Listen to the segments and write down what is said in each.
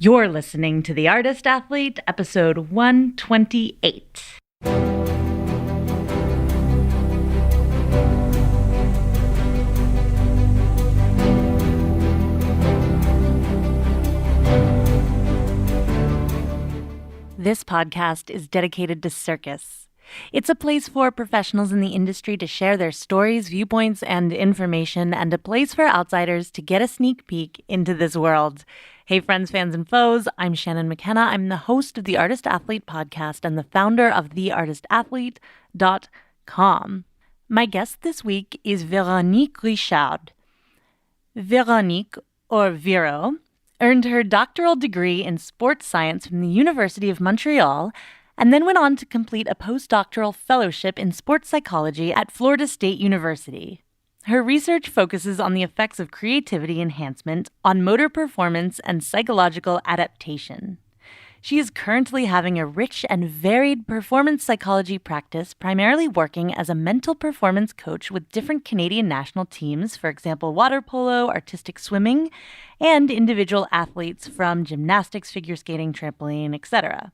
You're listening to The Artist Athlete, episode 128. This podcast is dedicated to CIRCUS. It's a place for professionals in the industry to share their stories, viewpoints, and information, and a place for outsiders to get a sneak peek into this world. Hey friends, fans, and foes, I'm Shannon McKenna. I'm the host of the Artist Athlete podcast and the founder of theartistathlete.com. My guest this week is Veronique Richard. Veronique, or Vero, earned her doctoral degree in sports science from the University of Montreal and then went on to complete a postdoctoral fellowship in sports psychology at Florida State University. Her research focuses on the effects of creativity enhancement on motor performance and psychological adaptation. She is currently having a rich and varied performance psychology practice, primarily working as a mental performance coach with different Canadian national teams, for example, water polo, artistic swimming, and individual athletes from gymnastics, figure skating, trampoline, etc.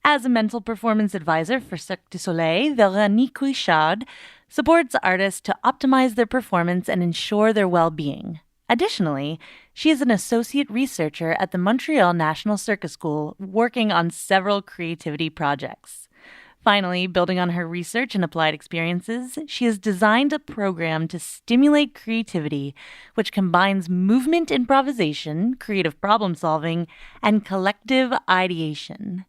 As a mental performance advisor for Cirque du Soleil, Veronique Richard supports artists to optimize their performance and ensure their well-being. Additionally, she is an associate researcher at the Montreal National Circus School, working on several creativity projects. Finally, building on her research and applied experiences, she has designed a program to stimulate creativity, which combines movement improvisation, creative problem solving, and collective ideation.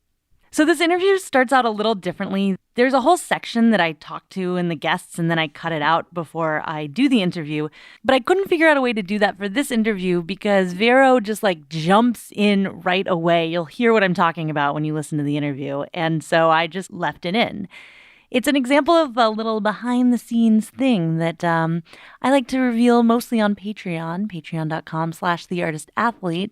So this interview starts out a little differently. There's a whole section that I talk to in the guests, and then I cut it out before I do the interview. But I couldn't figure out a way to do that for this interview because Vero just jumps in right away. You'll hear what I'm talking about when you listen to the interview. And so I just left it in. It's an example of a little behind-the-scenes thing that I like to reveal mostly on Patreon, patreon.com/theartistathlete.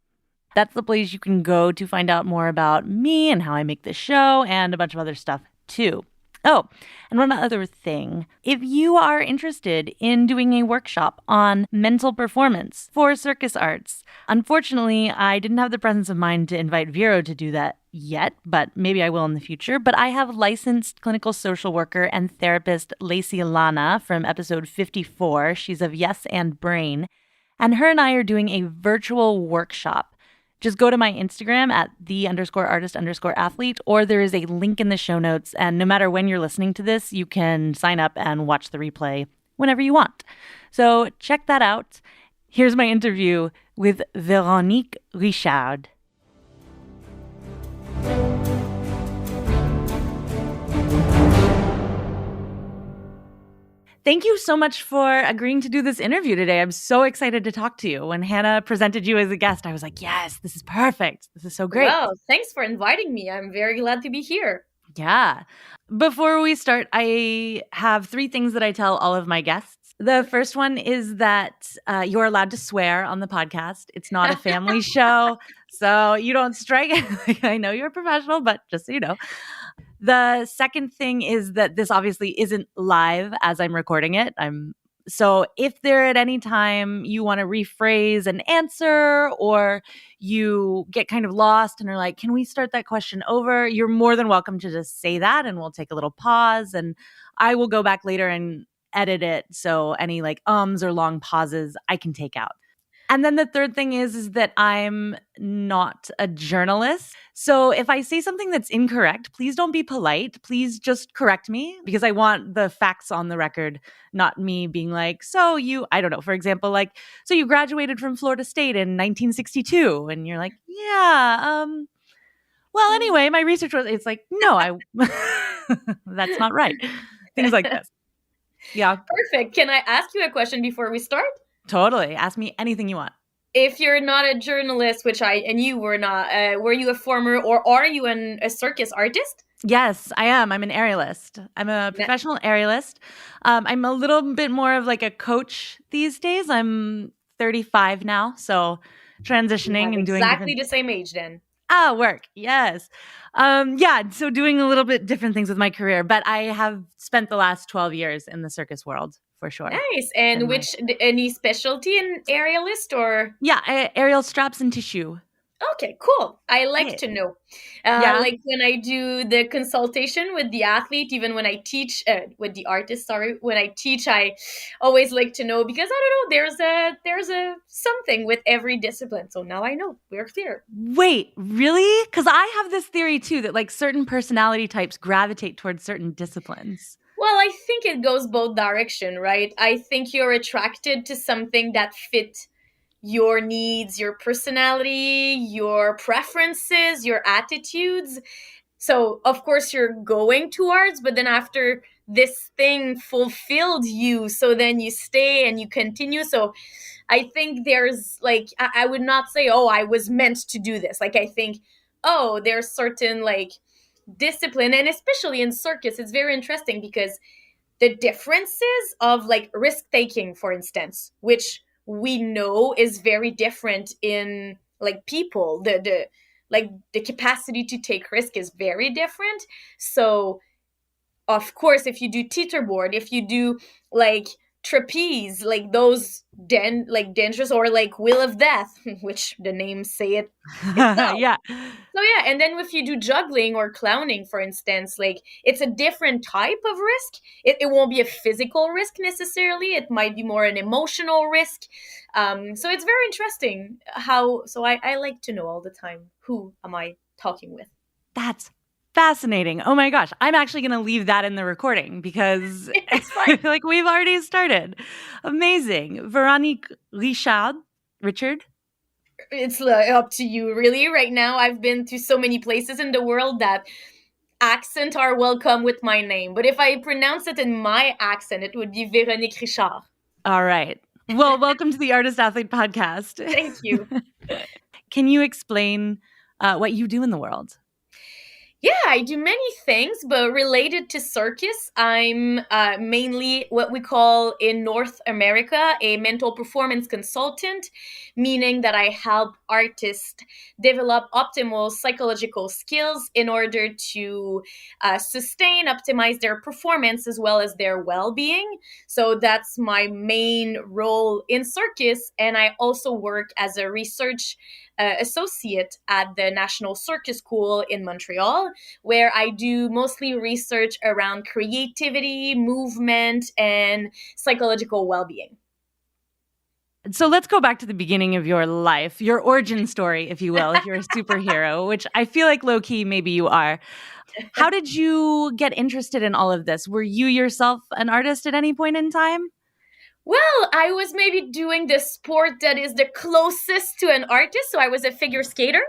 That's the place you can go to find out more about me and how I make this show and a bunch of other stuff too. Oh, and one other thing. If you are interested in doing a workshop on mental performance for circus arts, unfortunately, I didn't have the presence of mind to invite Vero to do that yet, but maybe I will in the future. But I have licensed clinical social worker and therapist Lacey Lana from episode 54. She's of Yes and Brain. And her and I are doing a virtual workshop. Just go to my Instagram at _artist_athlete, or there is a link in the show notes. And no matter when you're listening to this, you can sign up and watch the replay whenever you want. So check that out. Here's my interview with Veronique Richard. Thank you so much for agreeing to do this interview today. I'm so excited to talk to you. When Hannah presented you as a guest, I was like, yes, this is perfect. This is so great. Wow, thanks for inviting me. I'm very glad to be here. Yeah. Before we start, I have 3 things that I tell all of my guests. The first one is that you're allowed to swear on the podcast. It's not a family show, so you don't strike. I know you're a professional, but just so you know. The second thing is that this obviously isn't live as I'm recording it. So if there at any time you want to rephrase an answer or you get kind of lost and are like, can we start that question over? You're more than welcome to just say that and we'll take a little pause and I will go back later and edit it. So any ums or long pauses I can take out. And then the third thing is that I'm not a journalist. So if I say something that's incorrect, please don't be polite. Please just correct me because I want the facts on the record, not me being like, so you, I don't know, for example, so you graduated from Florida State in 1962. And you're like, yeah, well, anyway, my research was, it's like, no, that's not right. Things like this. Yeah. Perfect. Can I ask you a question before we start? Totally. Ask me anything you want. If you're not a journalist, and you were not, were you a former or are you a circus artist? Yes, I am. I'm an aerialist. I'm a professional aerialist. I'm a little bit more of a coach these days. I'm 35 now, so transitioning and doing exactly the same age then. Work. Yes. So doing a little bit different things with my career, but I have spent the last 12 years in the circus world. For sure. Nice. And any specialty in aerialist or? Yeah, aerial straps and tissue. Okay, cool. I like Yeah. to know. Yeah. Like when I do the consultation with the athlete, even when I teach with the artist, sorry, when I teach, I always like to know because I don't know. There's a something with every discipline. So now I know. We're clear. Wait, really? Because I have this theory too that like certain personality types gravitate towards certain disciplines. Well, I think it goes both direction, right? I think you're attracted to something that fit your needs, your personality, your preferences, your attitudes. So, of course, you're going towards, but then after this thing fulfilled you, so then you stay and you continue. So, I think there's like, I would not say, oh, I was meant to do this. Like, I think, oh, there's certain like discipline, and especially in circus, it's very interesting because the differences of like risk taking, for instance, which we know is very different in like people. The like the capacity to take risk is very different. So of course, if you do teeterboard, if you do like trapeze, like those like dangerous, or like wheel of death, which the names say it itself. Yeah. So yeah, and then if you do juggling or clowning, for instance, like it's a different type of risk. It won't be a physical risk necessarily. It might be more an emotional risk. So it's very interesting how. So I like to know all the time who am I talking with. That's fascinating. Oh my gosh. I'm actually going to leave that in the recording because It's I fine. feel like we've already started. Amazing. Veronique Richard. It's up to you, really. Right now, I've been to so many places in the world that accent are welcome with my name. But if I pronounce it in my accent, it would be Veronique Richard. All right. Well, welcome to the Artist Athlete Podcast. Thank you. Can you explain what you do in the world? Yeah, I do many things, but related to circus, I'm mainly what we call in North America a mental performance consultant, meaning that I help artists develop optimal psychological skills in order to sustain, optimize their performance as well as their well being. So that's my main role in circus. And I also work as a research associate at the National Circus School in Montreal, where I do mostly research around creativity, movement, and psychological well being. So let's go back to the beginning of your life, your origin story, if you will, if you're a superhero, which I feel like low key maybe you are. How did you get interested in all of this? Were you yourself an artist at any point in time? Well, I was maybe doing the sport that is the closest to an artist. So I was a figure skater.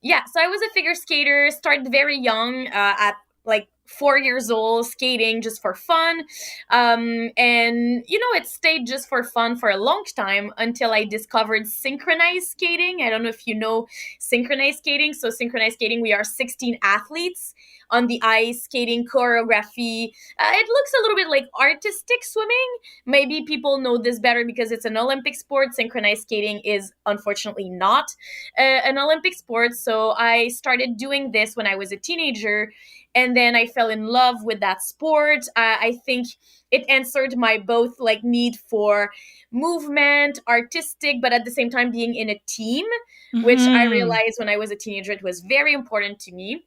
Yeah, so I was a figure skater, started very young, at like 4 years old, skating just for fun. And, it stayed just for fun for a long time until I discovered synchronized skating. I don't know if you know synchronized skating. So, synchronized skating, we are 16 athletes on the ice, skating choreography. It looks a little bit like artistic swimming. Maybe people know this better because it's an Olympic sport. Synchronized skating is unfortunately not an Olympic sport. So I started doing this when I was a teenager, and then I fell in love with that sport. I think it answered my both like need for movement, artistic, but at the same time being in a team, which I Hmm. realized when I was a teenager it was very important to me.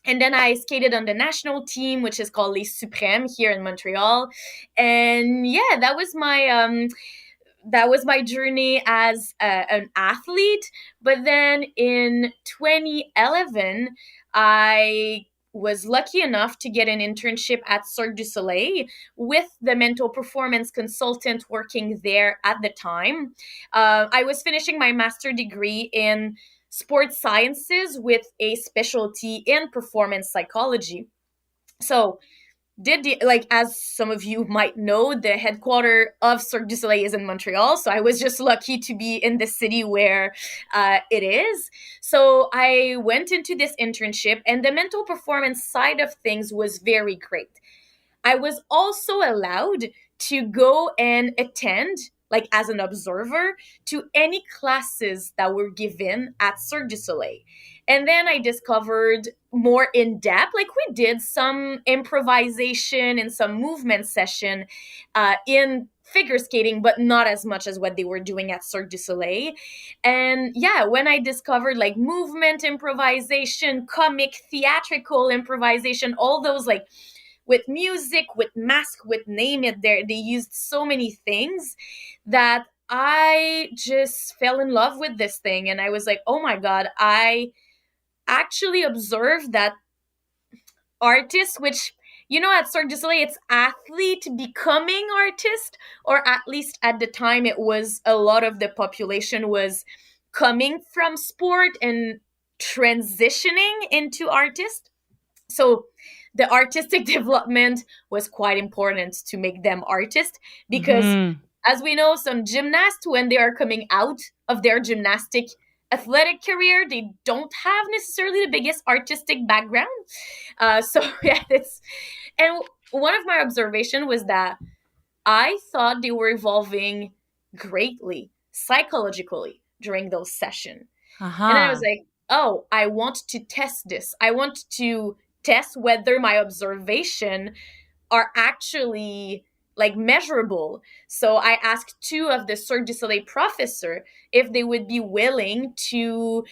And then I skated on the national team, which is called Les Suprêmes here in Montreal. And yeah, that was my journey as an athlete. But then in 2011, I was lucky enough to get an internship at Cirque du Soleil with the mental performance consultant working there at the time. I was finishing my master degree in sports sciences with a specialty in performance psychology. So like, as some of you might know, the headquarter of Cirque du Soleil is in Montreal. So I was just lucky to be in the city where it is. So I went into this internship, and the mental performance side of things was very great. I was also allowed to go and attend, like as an observer, to any classes that were given at Cirque du Soleil. And then I discovered more in depth, like we did some improvisation and some movement session in figure skating, but not as much as what they were doing at Cirque du Soleil. And yeah, when I discovered like movement improvisation, comic, theatrical improvisation, all those like with music, with mask, with name it, there they used so many things that I just fell in love with this thing. And I was like, oh my God, I actually observed that artists, which at Cirque du Soleil, it's athlete becoming artist, or at least at the time, it was a lot of the population was coming from sport and transitioning into artist. So the artistic development was quite important to make them artists because, Hmm. as we know, some gymnasts, when they are coming out of their gymnastic athletic career, they don't have necessarily the biggest artistic background. So yeah, it's and one of my observation was that I thought they were evolving greatly psychologically during those sessions. And then I was Aha. like, oh, I want to test this. I want to test whether my observation are actually like measurable. So I asked two of the Cirque du Soleil professor if they would be willing to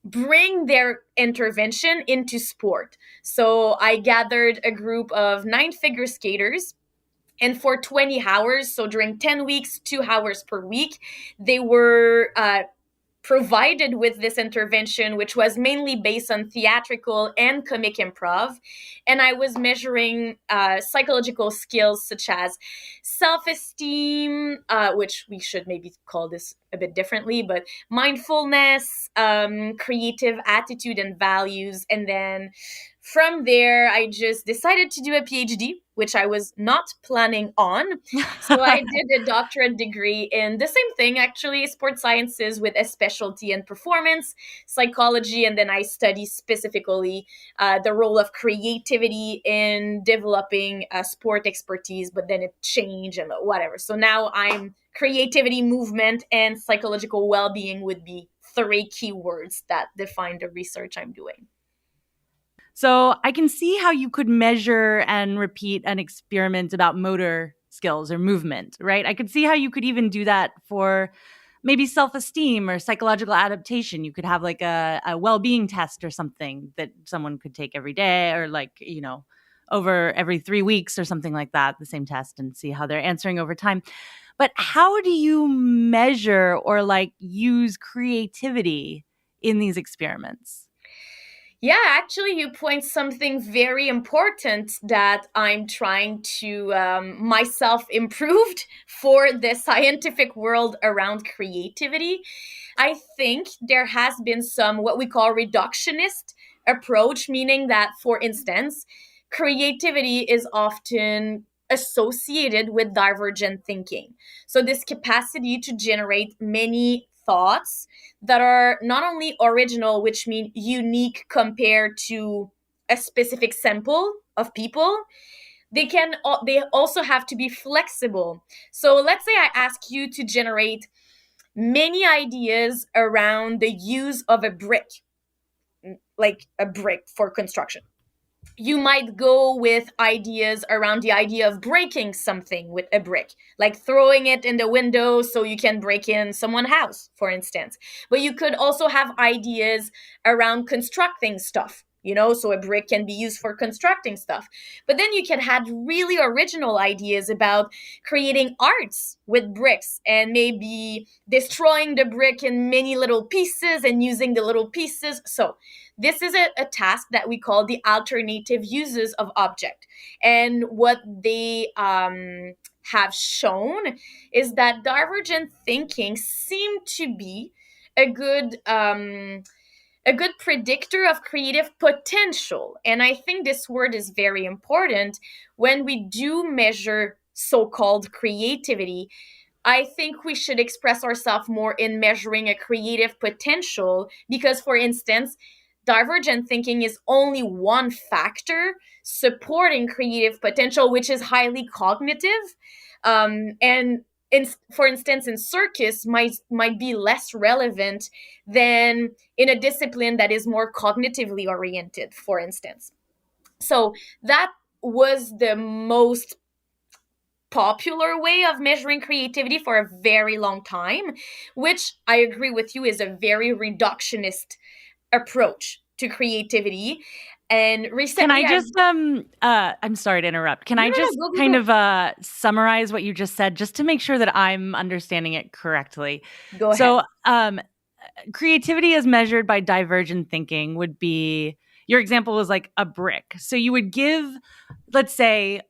bring their intervention into sport. So I gathered a group of 9 figure skaters, and for 20 hours, so during 10 weeks, 2 hours per week, they were provided with this intervention, which was mainly based on theatrical and comic improv. And I was measuring psychological skills such as self esteem, which we should maybe call this a bit differently, but mindfulness, creative attitude and values. And then from there, I just decided to do a PhD, which I was not planning on. So I did a doctorate degree in the same thing, actually, sports sciences with a specialty in performance psychology. And then I study specifically the role of creativity in developing sport expertise, but then it changed and whatever. So now I'm creativity, movement, and psychological well-being would be 3 keywords that define the research I'm doing. So I can see how you could measure and repeat an experiment about motor skills or movement, right? I could see how you could even do that for maybe self-esteem or psychological adaptation. You could have like a well-being test or something that someone could take every day, or like, over every 3 weeks or something like that, the same test, and see how they're answering over time. But how do you measure or like use creativity in these experiments? Yeah, actually, you point something very important that I'm trying to myself improved for the scientific world around creativity. I think there has been some what we call reductionist approach, meaning that, for instance, creativity is often associated with divergent thinking. So, this capacity to generate many thoughts that are not only original, which mean unique compared to a specific sample of people, they also have to be flexible. So let's say I ask you to generate many ideas around the use of a brick, like a brick for construction. You might go with ideas around the idea of breaking something with a brick, like throwing it in the window so you can break in someone's house, for instance. But you could also have ideas around constructing stuff. So a brick can be used for constructing stuff. But then you can have really original ideas about creating arts with bricks and maybe destroying the brick in many little pieces and using the little pieces. So this is a task that we call the alternative uses of object. And what they have shown is that divergent thinking seemed to be a good predictor of creative potential. And I think this word is very important when we do measure so-called creativity. I think we should express ourselves more in measuring a creative potential because, for instance, divergent thinking is only one factor supporting creative potential, which is highly cognitive. And for instance, in circus might be less relevant than in a discipline that is more cognitively oriented, for instance. So that was the most popular way of measuring creativity for a very long time, which I agree with you is a very reductionist approach to creativity. And Can I recently I've just I'm sorry to interrupt. Can no I no no just go kind go of summarize what you just said just to make sure that I'm understanding it correctly? go ahead. So, creativity as measured by divergent thinking would be, your example was like a brick. So you would give, let's say,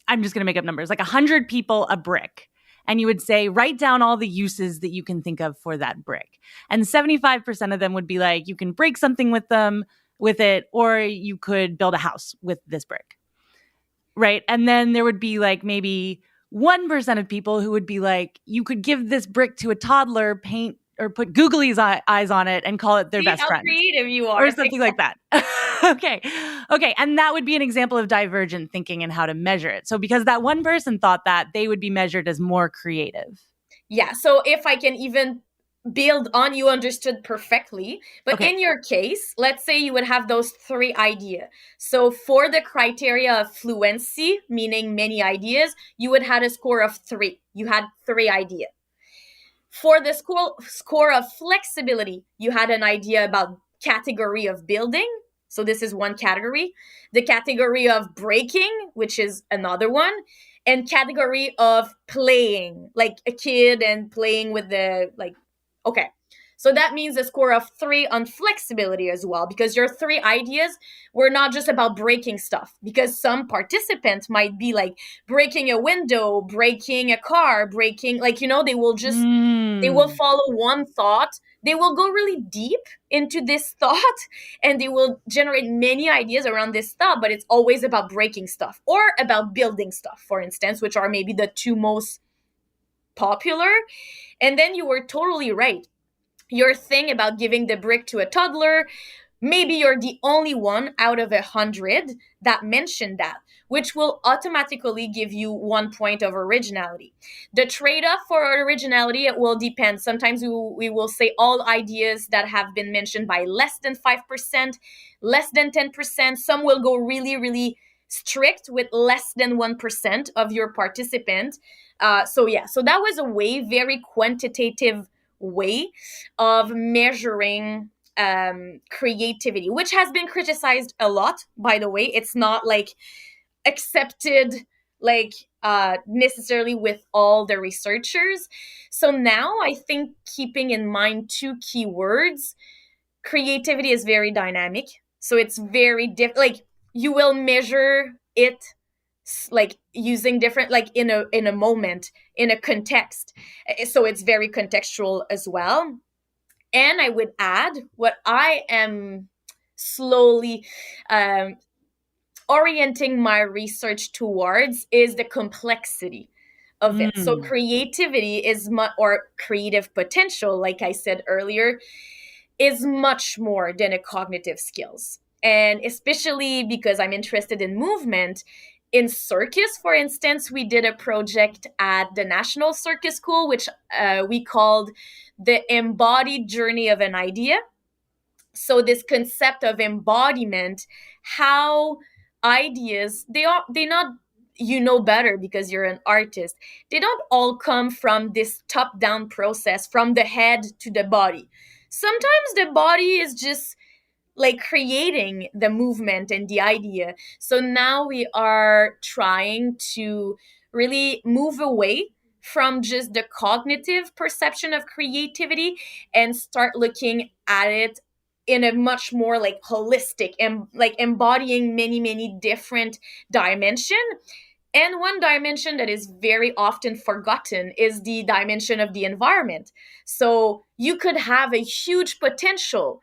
I'm just going to make up numbers, like 100 people a brick. And you would say, write down all the uses that you can think of for that brick. And 75% of them would be like, you can break something with it, or you could build a house with this brick. Right. And then there would be like maybe 1% of people who would be like, you could give this brick to a toddler, paint or put googly eyes on it and call it their See best how friend creative you or are. something like that. Okay. Okay. And that would be an example of divergent thinking and how to measure it. So because that one person thought that, they would be measured as more creative. Yeah, so if I can even build on, you understood perfectly. But Okay. in your case, let's say you would have those three ideas. So for the criteria of fluency, meaning many ideas, you would have a score of 3. You had 3 ideas. For the score of flexibility, you had an idea about category of building. So this is one category. The category of breaking, which is another one. And category of playing, like a kid and playing with the, like, okay. So that means a score of 3 on flexibility as well, because your 3 ideas were not just about breaking stuff, because some participants might be like breaking a window, breaking a car, breaking, like, they will just they will Mm. follow one thought. They will go really deep into this thought and they will generate many ideas around this thought, but it's always about breaking stuff or about building stuff, for instance, which are maybe the two most popular. And then you were totally right. Your thing about giving the brick to a toddler, maybe you're the only one out of 100 that mentioned that, which will automatically give you 1 point of originality. The trade-off for originality, it will depend. Sometimes we will say all ideas that have been mentioned by less than 5%, less than 10%. Some will go really, really strict with less than 1% of your participant. So that was a very quantitative way of measuring creativity, which has been criticized a lot, by the way. It's not like accepted, like, necessarily with all the researchers. So now I think keeping in mind 2 keywords, creativity is very dynamic. So it's very like you will measure it like using different, like in a moment, in a context. So it's very contextual as well. And I would add what I am slowly orienting my research towards is the complexity of it. So Mm. creativity is or creative potential, like I said earlier, is much more than a cognitive skills. And especially because I'm interested in movement, in circus, for instance, we did a project at the National Circus School, which we called the embodied journey of an idea. So this concept of embodiment, how ideas, they not, better because you're an artist, they don't all come from this top down process from the head to the body. Sometimes the body is just like creating the movement and the idea. So now we are trying to really move away from just the cognitive perception of creativity and start looking at it in a much more like holistic and like embodying many different dimension. And one dimension that is very often forgotten is the dimension of the environment. So you could have a huge potential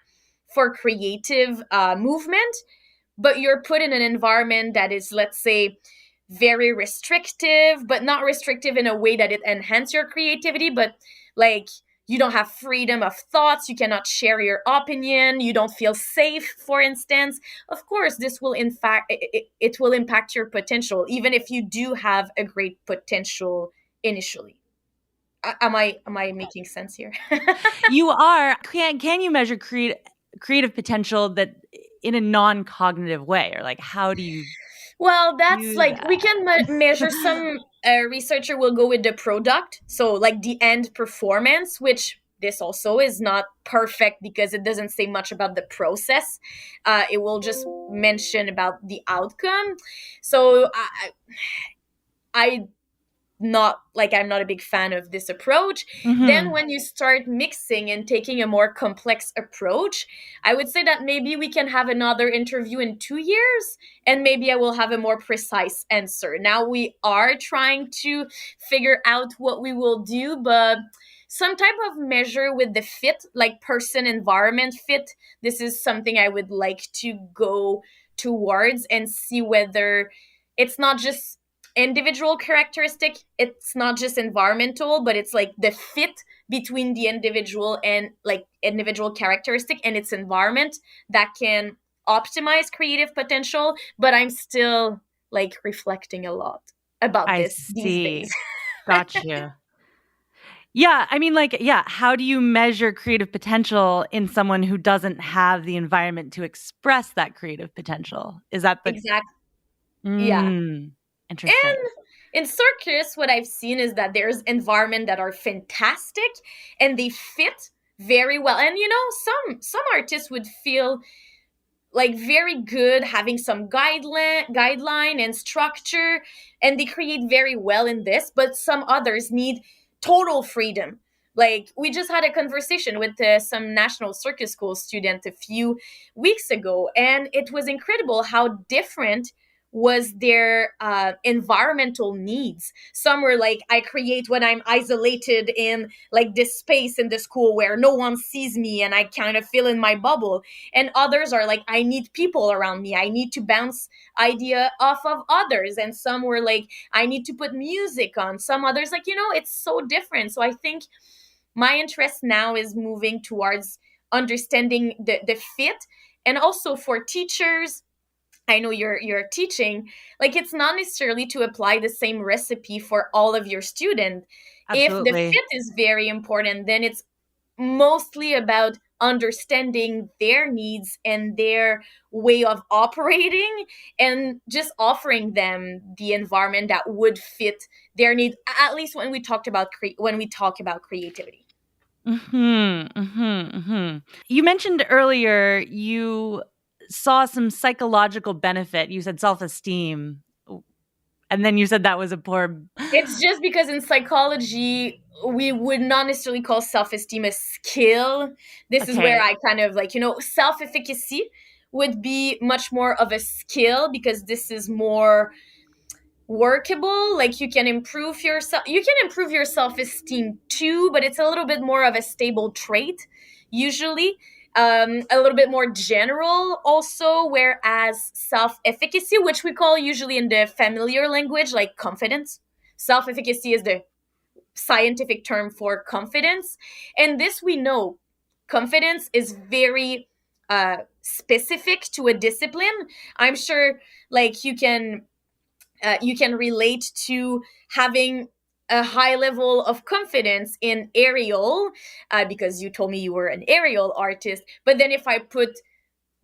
for creative movement, but you're put in an environment that is, let's say, very restrictive, but not restrictive in a way that it enhances your creativity, but like you don't have freedom of thoughts, you cannot share your opinion, you don't feel safe, for instance. Of course, this will in fact it will impact your potential, even if you do have a great potential initially. Am I making sense here? You are. Can you measure creative potential that in a non-cognitive way, or like how do you? Well, that's Do like we that. can measure some researcher will go with the product, so like the end performance, which this also is not perfect because it doesn't say much about the process. It will just mention about the outcome. So I not like I'm not a big fan of this approach. Then Mm-hmm. when you start mixing and taking a more complex approach, I would say that maybe we can have another interview in 2 years and maybe I will have a more precise answer. Now we are trying to figure out what we will do, but some type of measure with the fit, like person environment fit, this is something I would like to go towards and see whether it's not just individual characteristic, it's not just environmental, but it's like the fit between the individual and like individual characteristic and its environment that can optimize creative potential. But I'm still like reflecting a lot about I this these days. see. Got you. Yeah, I mean, like, yeah, how do you measure creative potential in someone who doesn't have the environment to express that creative potential? Is that the Exactly. Yeah. mm, interesting. And in circus, what I've seen is that there's environment that are fantastic and they fit very well. And you know, some artists would feel like very good having some guideline and structure, and they create very well in this, but some others need total freedom. Like we just had a conversation with some national circus school student a few weeks ago, and it was incredible how different was their environmental needs. Some were like, I create when I'm isolated in like this space in the school where no one sees me and I kind of feel in my bubble, and others are like, I need people around me, I need to bounce idea off of others, and some were like, I need to put music on. Some others like, it's so different. So I think my interest now is moving towards understanding the fit. And also for teachers, I know you're teaching, like it's not necessarily to apply the same recipe for all of your students. If the Absolutely. fit is very important, then it's mostly about understanding their needs and their way of operating and just offering them the environment that would fit their need, at least when we talked about when we talk about creativity. Mhm, mhm, mhm. You mentioned earlier you saw some psychological benefit. You said self-esteem, and then you said that was a poor It's just because in psychology we would not necessarily call self-esteem a skill. This is where Okay. I kind of like, self-efficacy would be much more of a skill because this is more workable. Like you can improve your self-esteem too, but it's a little bit more of a stable trait usually, a little bit more general also, whereas self-efficacy, which we call usually in the familiar language like confidence, self-efficacy is the scientific term for confidence. And this we know confidence is very specific to a discipline. I'm sure like you can relate to having a high level of confidence in aerial, because you told me you were an aerial artist. But then if I put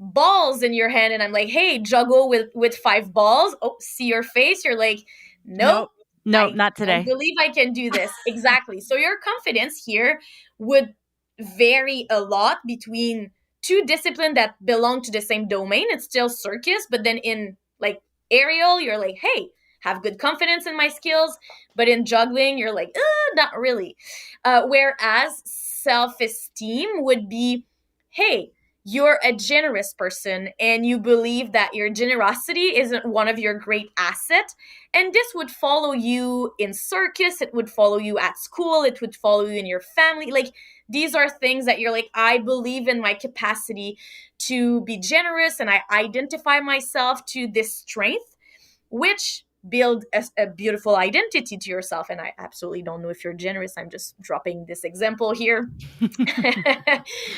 balls in your hand and I'm like, hey, juggle with 5 balls, oh, see your face, you're like, nope, Nope. Nope, I not don't today. believe I can do this. Exactly. So your confidence here would vary a lot between two disciplines that belong to the same domain. It's still circus, but then in like aerial, you're like, hey, have good confidence in my skills. But in juggling, you're like, not really. Whereas self esteem would be, hey, you're a generous person and you believe that your generosity isn't one of your great assets, and this would follow you in circus, it would follow you at school, it would follow you in your family. Like these are things that you're like, I believe in my capacity to be generous and I identify myself to this strength, which build a beautiful identity to yourself. And I absolutely don't know if you're generous, I'm just dropping this example here.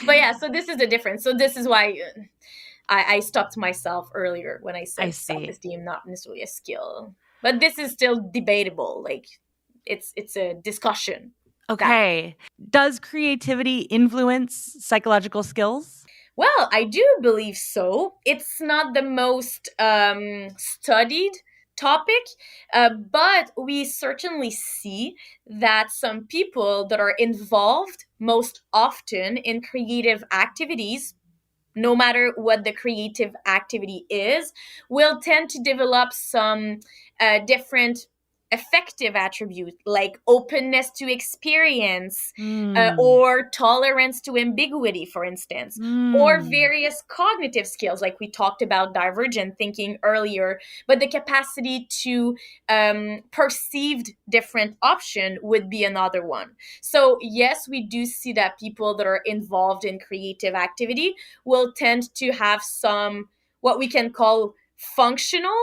But yeah, so this is the difference. So this is why I stopped myself earlier when I I said see. self-esteem not necessarily a skill, but this is still debatable. Like it's a discussion that Okay. Does creativity influence psychological skills? Well, I do believe so. It's not the most studied topic, but we certainly see that some people that are involved most often in creative activities, no matter what the creative activity is, will tend to develop some different effective attributes like openness to experience, Hmm. or tolerance to ambiguity, for instance, or Hmm. various cognitive skills, like we talked about divergent thinking earlier, but the capacity to perceived different option would be another one. So yes, we do see that people that are involved in creative activity will tend to have some what we can call functional,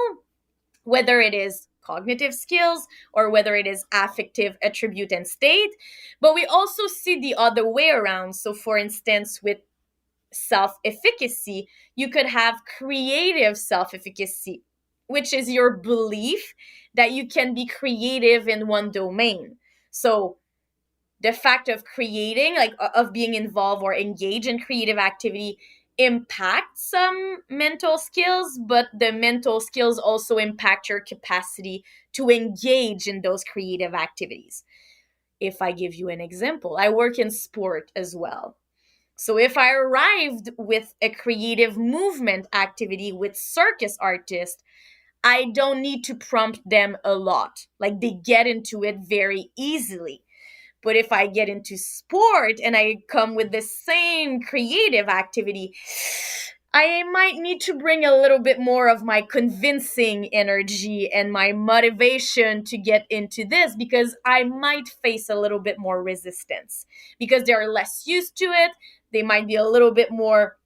whether it is cognitive skills or whether it is affective attribute and state. But we also see the other way around. So, for instance, with self efficacy, you could have creative self efficacy, which is your belief that you can be creative in one domain. So, the fact of creating, like of being involved or engaged in creative activity, impacts some mental skills, but the mental skills also impact your capacity to engage in those creative activities. If I give you an example, I work in sport as well. So if I arrived with a creative movement activity with circus artists, I don't need to prompt them a lot. Like they get into it very easily. But if I get into sport and I come with the same creative activity, I might need to bring a little bit more of my convincing energy and my motivation to get into this, because I might face a little bit more resistance because they're less used to it. They might be a little bit more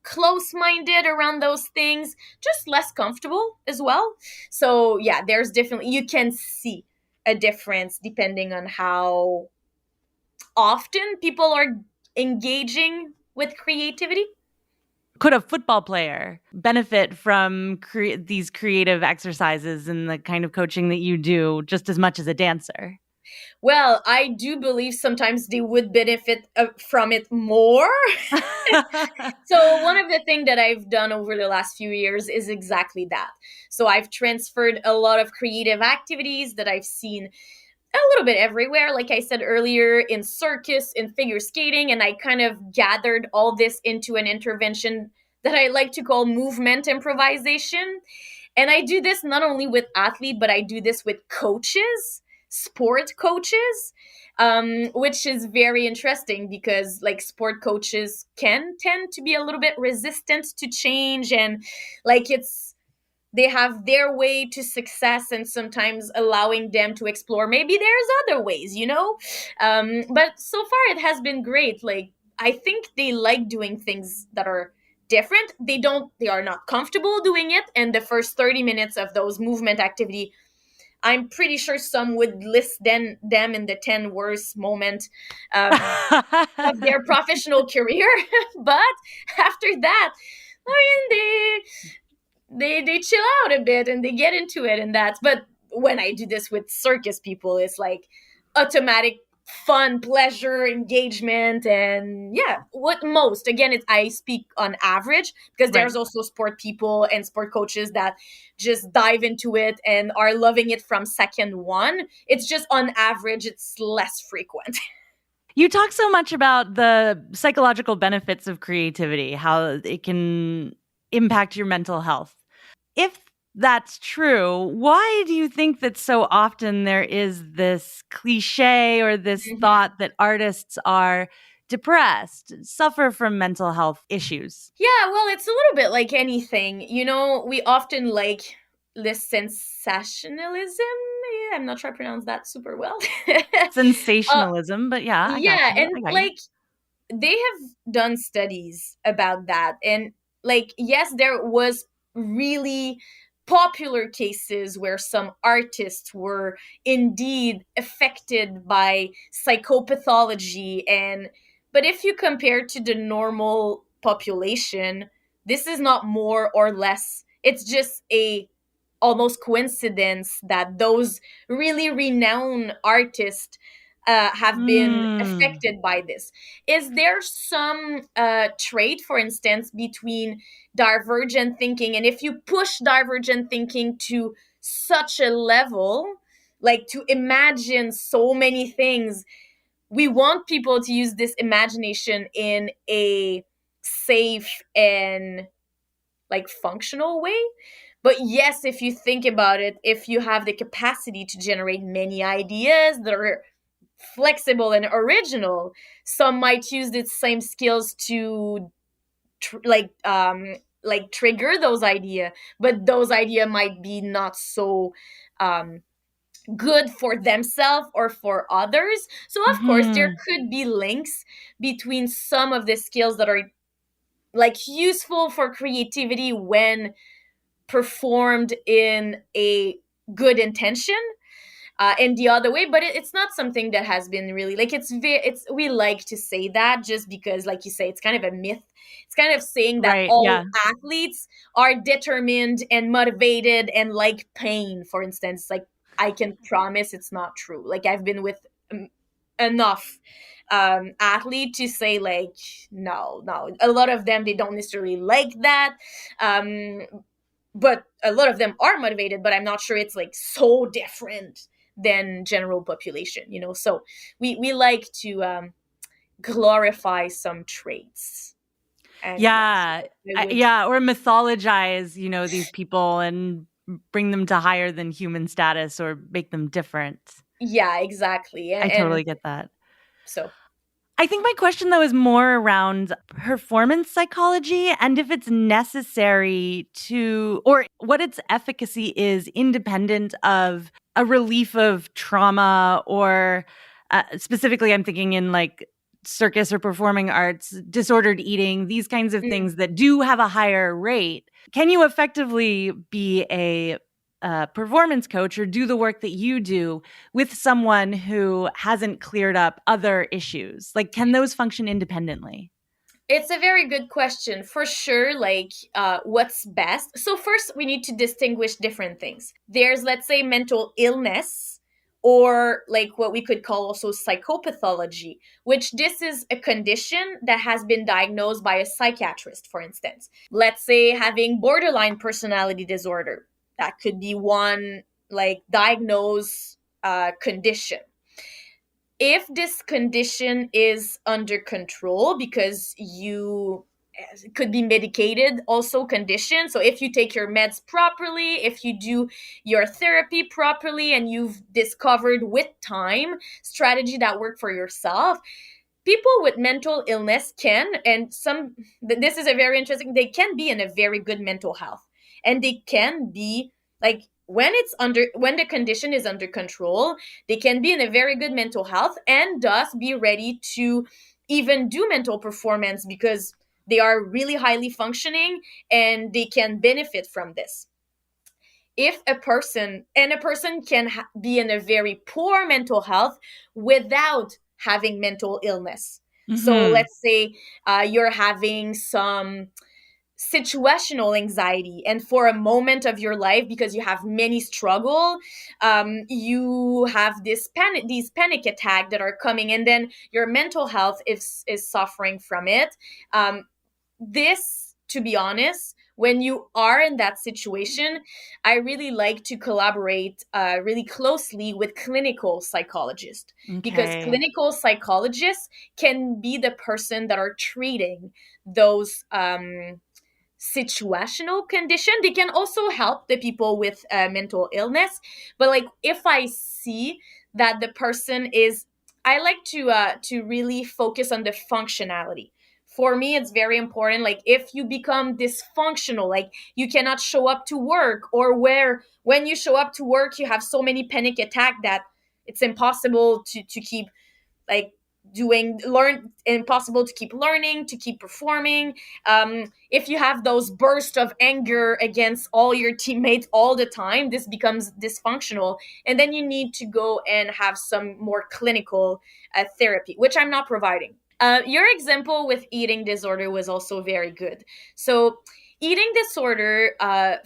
close minded around those things, just less comfortable as well. So, yeah, there's definitely, you can see a difference depending on how often people are engaging with creativity. Could a football player benefit from these creative exercises and the kind of coaching that you do just as much as a dancer? Well, I do believe sometimes they would benefit from it more. So one of the things that I've done over the last few years is exactly that. So I've transferred a lot of creative activities that I've seen a little bit everywhere, like I said earlier, in circus, in figure skating, and I kind of gathered all this into an intervention that I like to call movement improvisation. And I do this not only with athletes, but I do this with coaches, sport coaches, which is very interesting because like sport coaches can tend to be a little bit resistant to change, and like they have their way to success, and sometimes allowing them to explore maybe there's other ways, but so far it has been great. Like I think they like doing things that are different. They are not comfortable doing it, and the first 30 minutes of those movement activity, I'm pretty sure some would list them in the 10 worst moment um, of their professional career. But after that, I mean, they chill out a bit and they get into it, and that's, but when I do this with circus people, it's like automatic fun, pleasure, engagement. And yeah, what most, again, it's, I speak on average because Right. there's also sport people and sport coaches that just dive into it and are loving it from second one. It's just on average it's less frequent. You talk so much about the psychological benefits of creativity, how it can impact your mental health. If that's true, why do you think that so often there is this cliche or this Mhm. thought that artists are depressed, suffer from mental health issues? Yeah, well, it's a little bit like anything. We often like this sensationalism. Yeah, I'm not sure I pronounced that super well. uh, Sensationalism, but yeah, I got yeah, you. and I got you. like they have done studies about that. And like, yes, there was really popular cases where some artists were indeed affected by psychopathology, and but if you compare to the normal population, this is not more or less. It's just a almost coincidence that those really renowned artists have been Mm. affected by this. Is there some trait, for instance, between divergent thinking, and if you push divergent thinking to such a level, like to imagine so many things, we want people to use this imagination in a safe and like functional way. But yes, if you think about it, if you have the capacity to generate many ideas that are flexible and original, some might use the same skills to like trigger those idea, but those idea might be not so um good for themselves or for others. So of course there Hmm. could be links between some of the skills that are like useful for creativity when performed in a good intention, and the other way. But it's not something that has been really like it's we like to say that just because, like you say, it's kind of a myth. It's kind of saying that Right. all Yeah. athletes are determined and motivated and like pain, for instance. Like, I can promise it's not true. Like, I've been with enough athlete to say, like, no, a lot of them, they don't necessarily like that. um but a lot of them are motivated, but I'm not sure it's like so different than general population, so we like to glorify some traits. And yes, Yeah. I would. Yeah. Or mythologize, these people and bring them to higher than human status or make them different. Yeah, exactly. I And totally get that. so I think my question, though, is more around performance psychology and if it's necessary to, or what its efficacy is independent of a relief of trauma, or specifically, I'm thinking in like circus or performing arts, disordered eating, these kinds of mm, things that do have a higher rate. Can you effectively be a performance coach or do the work that you do with someone who hasn't cleared up other issues? Like, can those function independently? it's a very good question, for sure. Like, what's best? So first, we need to distinguish different things. There's, let's say, mental illness, or like what we could call also psychopathology, which this is a condition that has been diagnosed by a psychiatrist, for instance. Let's say having borderline personality disorder. That could be one like diagnosed condition. If this condition is under control, because you could be medicated also condition, so if you take your meds properly, if you do your therapy properly, and you've discovered with time strategy that work for yourself, people with mental illness can, and this is a very interesting, they can be in a very good mental health, and they can be like, when the condition is under control, they can be in a very good mental health and thus be ready to even do mental performance, because they are really highly functioning and they can benefit from this. If a person can be in a very poor mental health without having mental illness. So Hmm. let's say you're having some situational anxiety, and for a moment of your life, because you have many struggle, you have these panic attack that are coming, and then your mental health is suffering from it. This, to be honest, when you are in that situation, I really like to collaborate really closely with clinical psychologists, because Okay. clinical psychologists can be the person that are treating those situational condition. They can also help the people with mental illness, but like, if I see that the person is, I like to really focus on the functionality. For me, it's very important. Like, if you become dysfunctional, like you cannot show up to work, or where when you show up to work you have so many panic attack that it's impossible to keep like doing learn impossible to keep learning, to keep performing. If you have those bursts of anger against all your teammates all the time, this becomes dysfunctional, and then you need to go and have some more clinical therapy, which I'm not providing. Your example with eating disorder was also very good. So, eating disorder,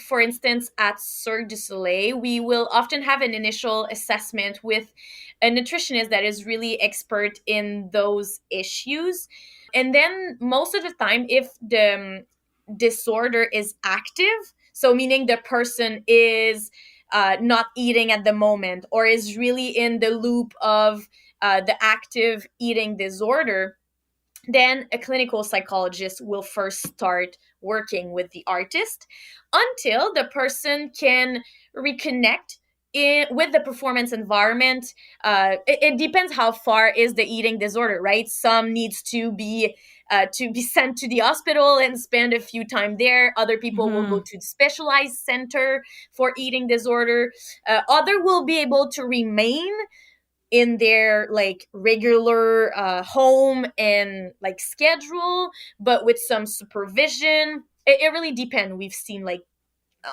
for instance, at Cirque du Soleil, we will often have an initial assessment with a nutritionist that is really expert in those issues. And then most of the time, if the disorder is active, so meaning the person is not eating at the moment or is really in the loop of the active eating disorder, then a clinical psychologist will first start working with the artist until the person can reconnect with the performance environment. It depends how far is the eating disorder, right? Some needs to be sent to the hospital and spend a few time there. Other people will go to the specialized center for eating disorder. Other will be able to remain in their like regular home and like schedule, but with some supervision. It really depends. We've seen like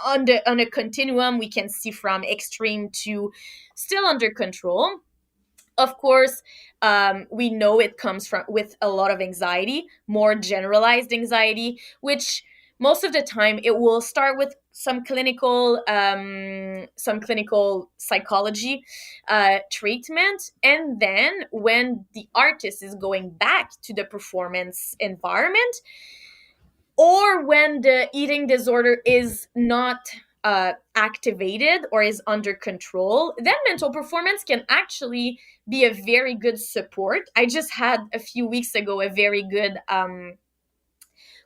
on a continuum, we can see from extreme to still under control. Of course, we know it comes from with a lot of anxiety, more generalized anxiety, which most of the time it will start with some clinical psychology treatment, and then when the artist is going back to the performance environment, or when the eating disorder is not activated or is under control, then mental performance can actually be a very good support. I just had a few weeks ago a very good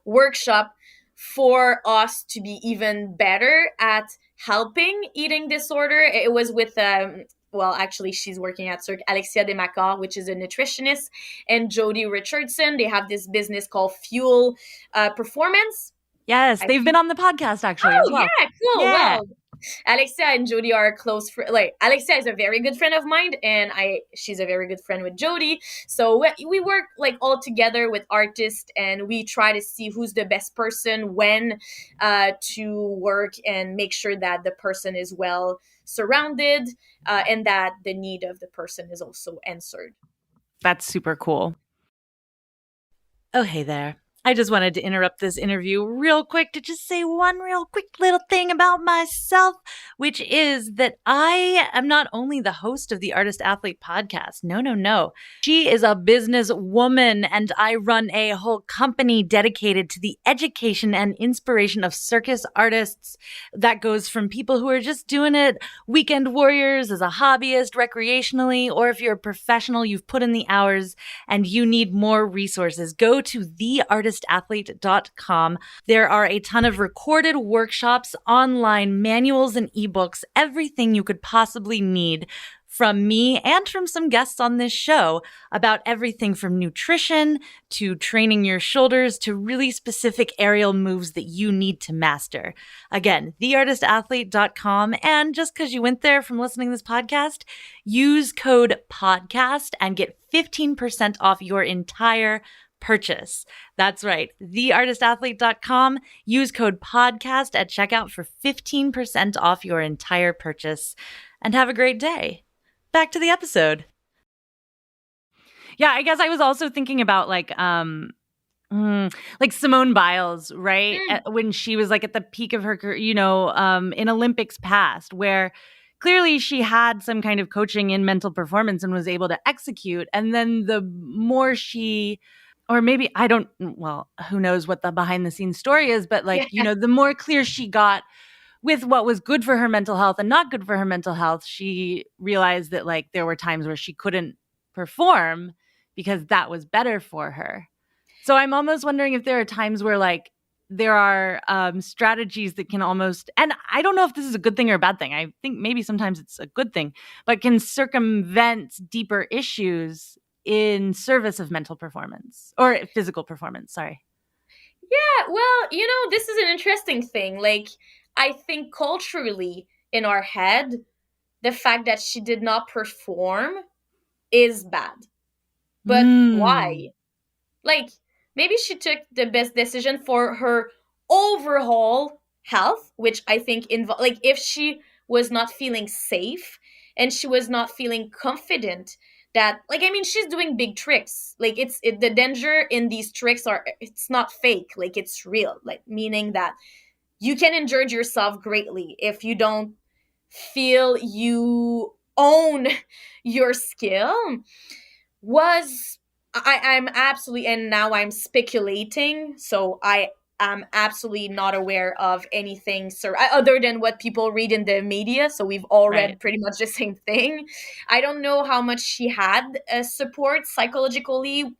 workshop for us to be even better at helping eating disorder. It was with well, actually, she's working at Cirque, Alexia Desmacar, which is a nutritionist, and Jody Richardson. They have this business called Fuel Performance. Yes, they've been on the podcast actually as well. Yeah, cool. Yeah. Well, Alexia and Jody are close friends. Like Alexia is a very good friend of mine, and she's a very good friend with Jody. So we work like all together with artists, and we try to see who's the best person when to work and make sure that the person is well surrounded and that the need of the person is also answered. That's super cool. Oh, hey there. I just wanted to interrupt this interview real quick to just say one real quick little thing about myself, which is that I am not only the host of the Artist Athlete podcast. No. She is a business woman, and I run a whole company dedicated to the education and inspiration of circus artists. That goes from people who are just doing it, weekend warriors, as a hobbyist, recreationally, or if you're a professional, you've put in the hours and you need more resources. Go to theartistathlete.com. There are a ton of recorded workshops, online manuals and ebooks, everything you could possibly need from me and from some guests on this show about everything from nutrition to training your shoulders to really specific aerial moves that you need to master. Again, theartistathlete.com. And just because you went there from listening to this podcast, use code PODCAST and get 15% off your entire purchase. That's right. Theartistathlete.com. Use code PODCAST at checkout for 15% off your entire purchase. And have a great day. Back to the episode. Yeah, I guess I was also thinking about like Simone Biles, right? When she was like at the peak of her career, in Olympics past, where clearly she had some kind of coaching in mental performance and was able to execute. And then the more she, or maybe who knows what the behind the scenes story is, but the more clear she got with what was good for her mental health and not good for her mental health, she realized that like there were times where she couldn't perform because that was better for her. So I'm almost wondering if there are times where like there are strategies that can almost, and I don't know if this is a good thing or a bad thing. I think maybe sometimes it's a good thing, but can circumvent deeper issues in service of mental performance or physical performance. Sorry. Yeah, well, this is an interesting thing. Like, I think culturally in our head, the fact that she did not perform is bad. But why? Like, maybe she took the best decision for her overall health, which I think like if she was not feeling safe and she was not feeling confident that, like, I mean, she's doing big tricks. Like, the danger in these tricks it's not fake. Like, it's real. Like, meaning that you can injure yourself greatly if you don't feel you own your skill was I'm absolutely, and now I'm speculating, so I am absolutely not aware of anything other than what people read in the media, so we've all Right. read pretty much the same thing. I don't know how much she had support psychologically,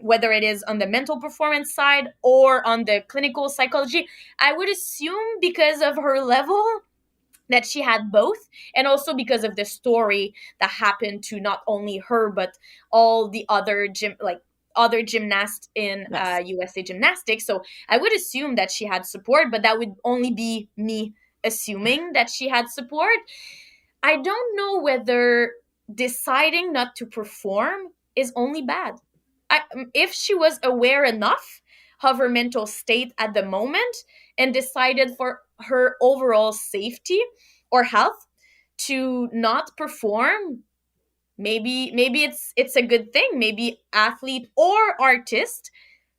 whether it is on the mental performance side or on the clinical psychology. I would assume because of her level that she had both, and also because of the story that happened to not only her but all the other other gymnasts in Yes. USA Gymnastics. So I would assume that she had support, but that would only be me assuming that she had support. I don't know whether deciding not to perform is only bad. If she was aware enough of her mental state at the moment and decided for her overall safety or health to not perform, maybe it's a good thing. Maybe athlete or artist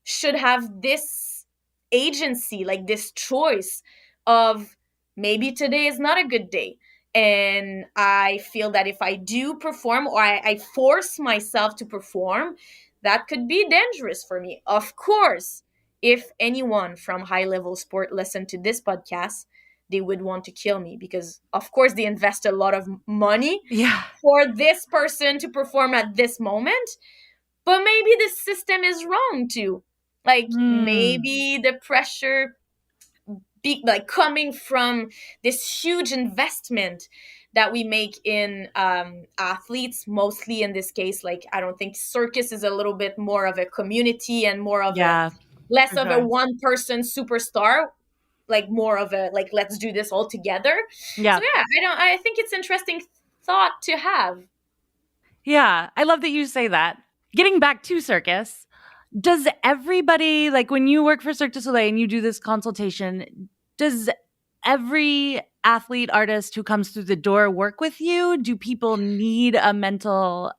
should have this agency, like this choice of maybe today is not a good day. And I feel that if I do perform, or I force myself to perform, that could be dangerous for me. Of course, if anyone from high level sport listened to this podcast, they would want to kill me because, of course, they invest a lot of money Yeah. for this person to perform at this moment. But maybe the system is wrong too. Like Hmm. maybe the pressure be like coming from this huge investment that we make in athletes, mostly in this case. Like I don't think circus is a little bit more of a community and more of a Yeah, less for of a sure. one person superstar, like more of a like let's do this all together. So Yeah. yeah, I think it's interesting thought to have. Yeah. I love that you say that. Getting back to circus, does everybody, like when you work for Cirque du Soleil and you do this consultation, does every athlete artist who comes through the door work with you? Do people need a mental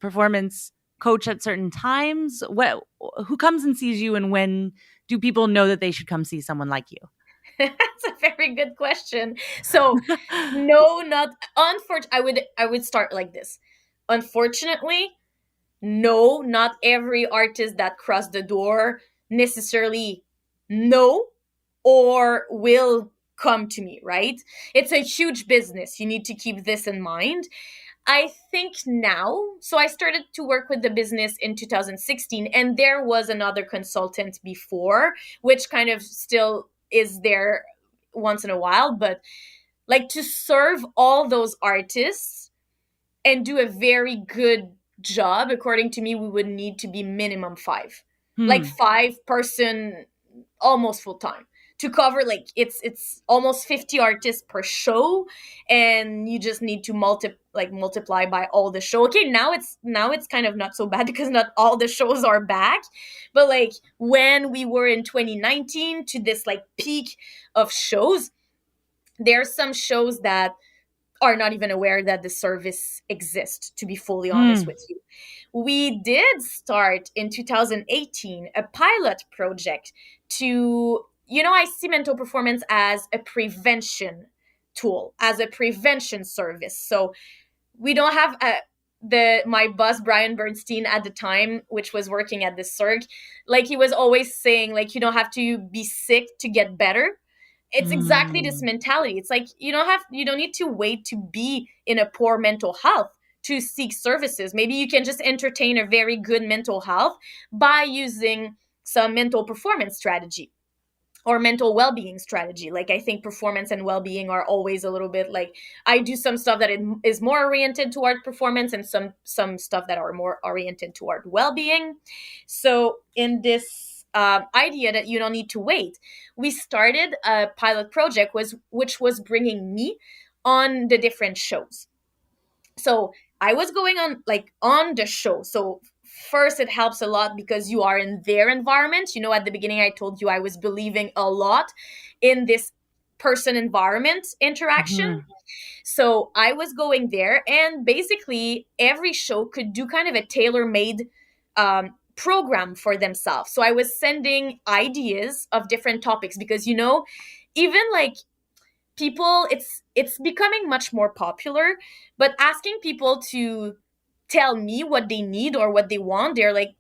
performance coach at certain times? What who comes and sees you, and when do people know that they should come see someone like you? That's a very good question. So, no, not unfortunately. I would start like this. Unfortunately, no, not every artist that crossed the door necessarily know or will come to me, right? It's a huge business. You need to keep this in mind. I think now, so I started to work with the business in 2016, and there was another consultant before, which kind of still is there once in a while, but like to serve all those artists and do a very good job, according to me, we would need to be minimum five, like Hmm. 5 person, almost full time to cover like it's almost 50 artists per show, and you just need to multiply by all the show. Okay, now it's kind of not so bad because not all the shows are back, but like when we were in 2019 to this like peak of shows, there are some shows that are not even aware that the service exists, to be fully honest Hmm. with you. We did start in 2018 a pilot project to, I see mental performance as a prevention tool, as a prevention service. So we don't have the my boss Brian Bernstein at the time, which was working at the Cirque, like he was always saying, like you don't have to be sick to get better. It's exactly this Hmm. mentality. It's like you don't need to wait to be in a poor mental health to seek services. Maybe you can just entertain a very good mental health by using some mental performance strategy or mental well-being strategy. Like I think performance and well-being are always a little bit like, I do some stuff that is more oriented toward performance and some stuff that are more oriented toward well-being. So in this idea that you don't need to wait, we started a pilot project which was bringing me on the different shows. So I was going on like on the show. So first it helps a lot because you are in their environment. At the beginning I told you I was believing a lot in this person environment interaction. Hmm. So I was going there, and basically every show could do kind of a tailor-made program for themselves. So I was sending ideas of different topics because even like people, it's becoming much more popular, but asking people to tell me what they need or what they want, they're like,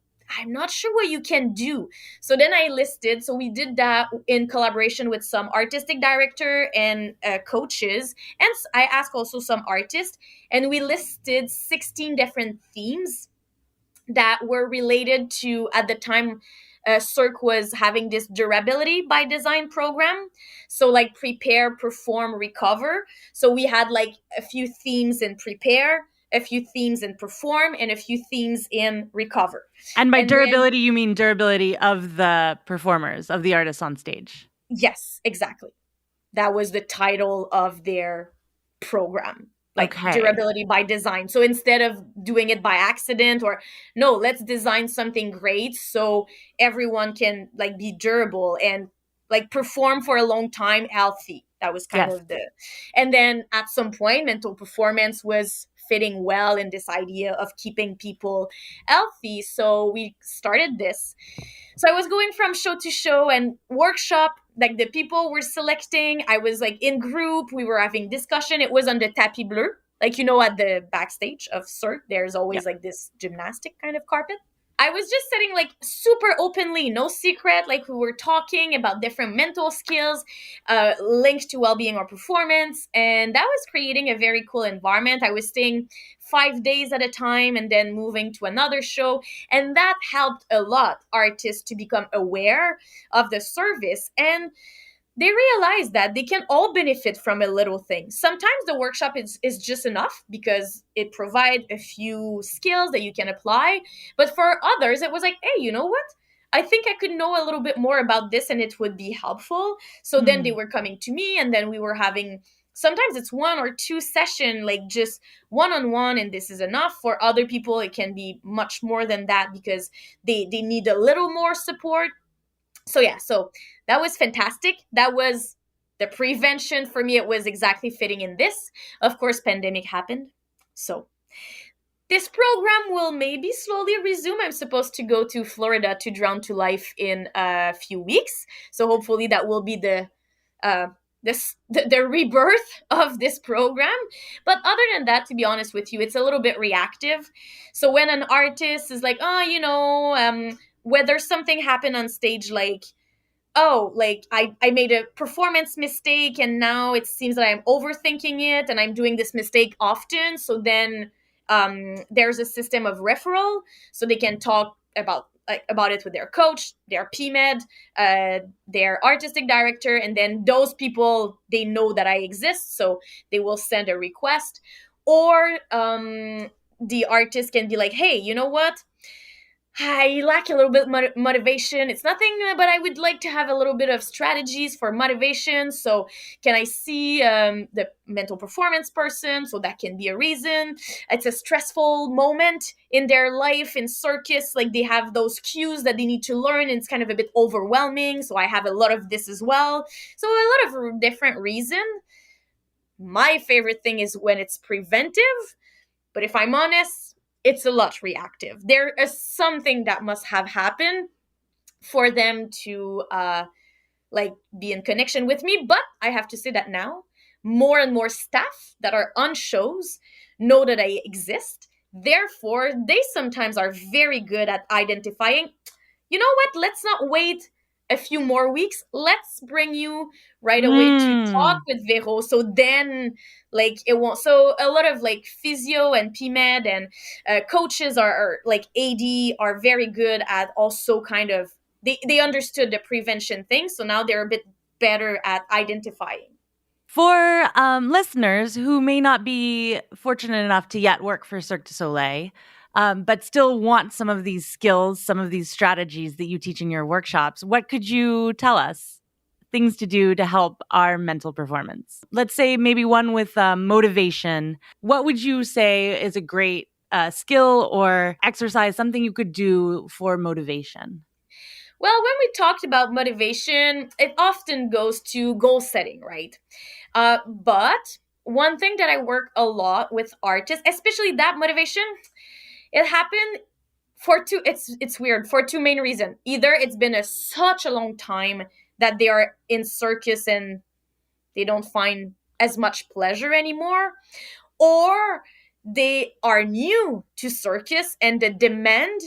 I'm not sure what you can do. So then I listed, so we did that in collaboration with some artistic director and coaches, and I asked also some artists, and we listed 16 different themes that were related to, at the time, Cirque was having this durability by design program. So like prepare, perform, recover. So we had like a few themes in prepare, a few themes in perform, and a few themes in recover. And by And then, durability, you mean durability of the performers, of the artists on stage. yes, exactly. That was the title of their program, like Okay. durability by design. So instead of doing it by accident, or no, let's design something great so everyone can like be durable and like perform for a long time healthy. That was kind Yes. of the, and then at some point mental performance was fitting well in this idea of keeping people healthy, so we started this. So I was going from show to show and workshop. Like the people were selecting. I was like in group. We were having discussion. It was on the tapis bleu. Like, at the backstage of Cirque, there's always Yep. like this gymnastic kind of carpet. I was just sitting like super openly, no secret. Like we were talking about different mental skills linked to well-being or performance, and that was creating a very cool environment. I was staying 5 days at a time and then moving to another show, and that helped a lot artists to become aware of the service, and they realize that they can all benefit from a little thing. Sometimes the workshop is just enough because it provides a few skills that you can apply. But for others, it was like, hey, you know what? I think I could know a little bit more about this and it would be helpful. So then they Hmm. were coming to me, and then we were having, sometimes it's one or two session, like just one-on-one, and this is enough. For other people, it can be much more than that because they need a little more support. So yeah, so that was fantastic. That was the prevention for me. It was exactly fitting in this. Of course, pandemic happened. So this program will maybe slowly resume. I'm supposed to go to Florida to drown to life in a few weeks. So hopefully that will be uh, the rebirth of this program. But other than that, to be honest with you, it's a little bit reactive. So when an artist is like, oh, whether something happened on stage, like, oh, like I made a performance mistake and now it seems that I'm overthinking it and I'm doing this mistake often. So then there's a system of referral, so they can talk about it with their coach, their PMed, their artistic director, and then those people, they know that I exist, so they will send a request. Or the artist can be like, hey, you know what? I lack a little bit motivation. It's nothing, but I would like to have a little bit of strategies for motivation. So, can I see the mental performance person? So that can be a reason. It's a stressful moment in their life in circus. Like they have those cues that they need to learn, and it's kind of a bit overwhelming. So I have a lot of this as well. So a lot of different reason. My favorite thing is when it's preventive, but if I'm honest, it's a lot reactive. There is something that must have happened for them to like be in connection with me. But I have to say that now more and more staff that are on shows know that I exist. Therefore, they sometimes are very good at identifying, you know what, let's not wait a few more weeks. Let's bring you right away to talk Mm. with Vero. So then, like, it won't. So a lot of like physio and PMed and coaches are like AD are very good at also kind of, they understood the prevention thing. So now they're a bit better at identifying. For listeners who may not be fortunate enough to yet work for Cirque du Soleil, but still want some of these skills, some of these strategies that you teach in your workshops, what could you tell us? Things to do to help our mental performance. Let's say maybe one with motivation. What would you say is a great skill or exercise, something you could do for motivation? Well, when we talked about motivation, it often goes to goal setting, right? But one thing that I work a lot with artists, especially that motivation, it happened for two. It's weird for two main reasons. Either it's been such a long time that they are in circus and they don't find as much pleasure anymore, or they are new to circus and the demand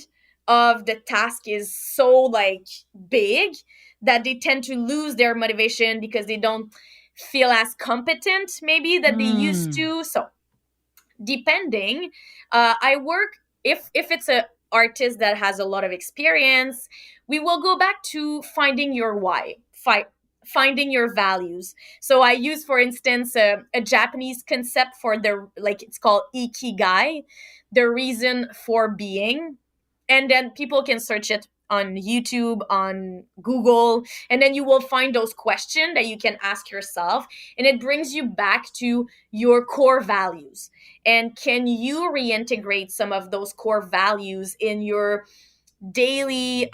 of the task is so like big that they tend to lose their motivation because they don't feel as competent maybe that they used to. So depending, I work, if it's a artist that has a lot of experience, we will go back to finding your why, finding your values. So I use, for instance, a Japanese concept for the, like, it's called ikigai, the reason for being. And then people can search it on YouTube, on Google, and then you will find those questions that you can ask yourself, and it brings you back to your core values. And can you reintegrate some of those core values in your daily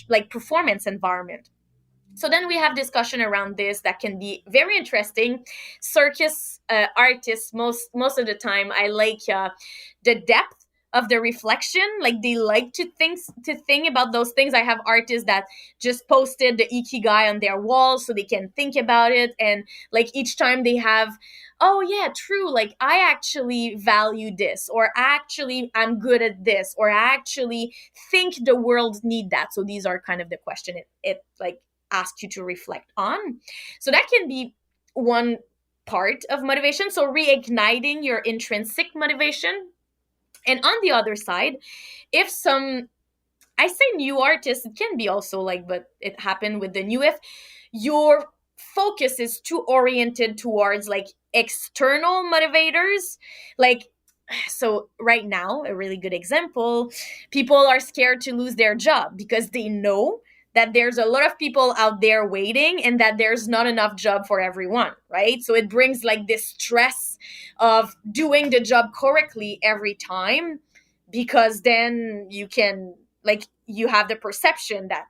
like performance environment? So then we have discussion around this that can be very interesting. Circus artists, most of the time, I like the depth of the reflection. Like they like to think about those things. I have artists that just posted the ikigai on their wall so they can think about it, and like each time they have, oh yeah, true, like I actually value this, or actually I'm good at this, or I actually think the world need that. So these are kind of the question it like ask you to reflect on. So that can be one part of motivation. So reigniting your intrinsic motivation. And on the other side, if some, I say new artists, it can be also like, but it happened with the new, if your focus is too oriented towards like external motivators, like, so right now, a really good example, people are scared to lose their job because they know that there's a lot of people out there waiting and that there's not enough job for everyone, right? So it brings like this stress of doing the job correctly every time, because then you can, like, you have the perception that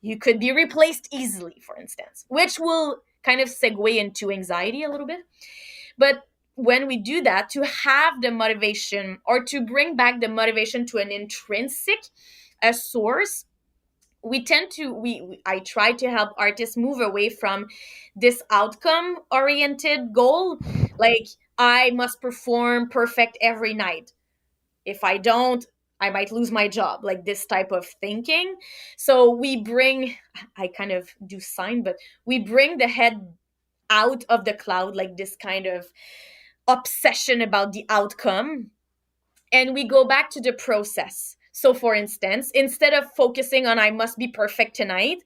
you could be replaced easily, for instance, which will kind of segue into anxiety a little bit. But when we do that, to have the motivation, or to bring back the motivation to an intrinsic a source, we tend to I try to help artists move away from this outcome oriented goal, like I must perform perfect every night. If I don't, I might lose my job, like this type of thinking. So we bring, I kind of do sign, but we bring the head out of the cloud, like this kind of obsession about the outcome, and we go back to the process. So for instance, instead of focusing on I must be perfect tonight,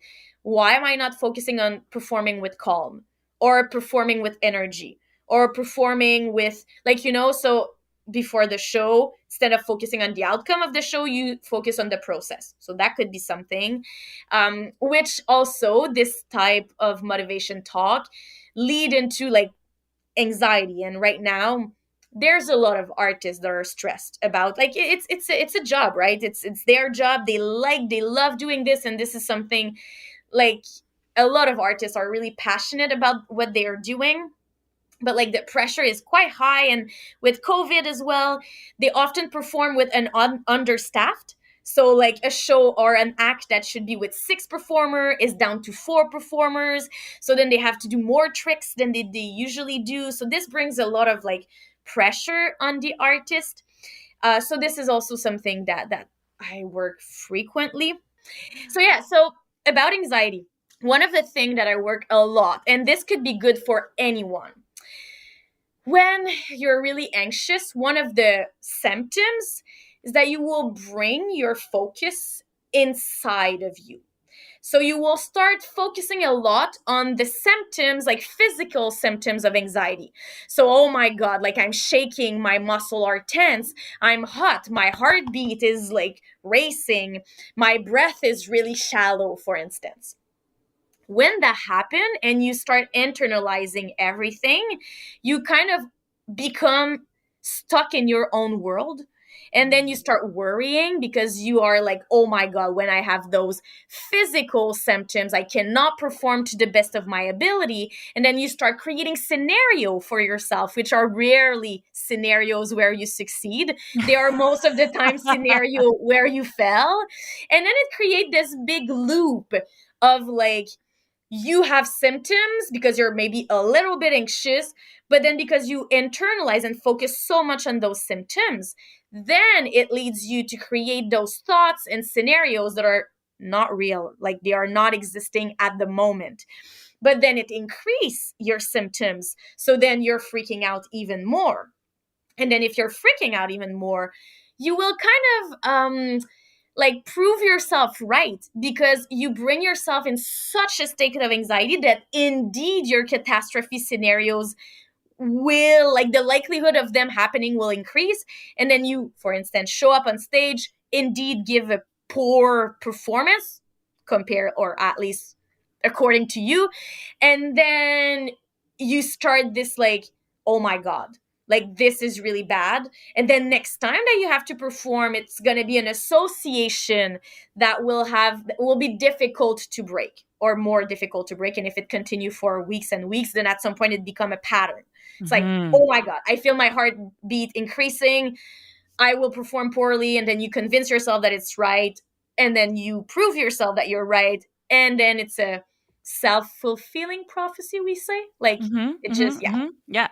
why am I not focusing on performing with calm, or performing with energy, or performing with, like, so before the show, instead of focusing on the outcome of the show, you focus on the process. So that could be something, which also this type of motivation talk lead into like anxiety. And right now there's a lot of artists that are stressed about, like, it's a job, right? It's their job, they love doing this, and this is something, like, a lot of artists are really passionate about what they are doing, but like the pressure is quite high. And with COVID as well, they often perform with an understaffed. So like a show or an act that should be with 6 performer is down to 4 performers. So then they have to do more tricks than they usually do. So this brings a lot of like pressure on the artist. So this is also something that I work frequently. So yeah, so about anxiety, one of the things that I work a lot, and this could be good for anyone, when you're really anxious, one of the symptoms is that you will bring your focus inside of you. So you will start focusing a lot on the symptoms, like physical symptoms of anxiety. So, oh my God, like I'm shaking, my muscle are tense, I'm hot, my heartbeat is like racing, my breath is really shallow, for instance. When that happens and you start internalizing everything, you kind of become stuck in your own world. And then you start worrying because you are like, oh my God, when I have those physical symptoms, I cannot perform to the best of my ability. And then you start creating scenario for yourself, which are rarely scenarios where you succeed. They are most of the time scenario where you fail. And then it creates this big loop of like, you have symptoms because you're maybe a little bit anxious, but then because you internalize and focus so much on those symptoms, then it leads you to create those thoughts and scenarios that are not real, like they are not existing at the moment. But then it increases your symptoms. So then you're freaking out even more. And then if you're freaking out even more, you will kind of like prove yourself right, because you bring yourself in such a state of anxiety that indeed your catastrophe scenarios will, like, the likelihood of them happening will increase. And then you, for instance, show up on stage, indeed give a poor performance, compare, or at least according to you. And then you start this like, oh my God, like this is really bad. And then next time that you have to perform, it's going to be an association that will be difficult to break, or more difficult to break. And if it continue for weeks and weeks, then at some point it become a pattern. It's like, oh my God, I feel my heartbeat increasing, I will perform poorly. And then you convince yourself that it's right, and then you prove yourself that you're right, and then it's a self-fulfilling prophecy, we say. Like, it just, yeah. Yeah.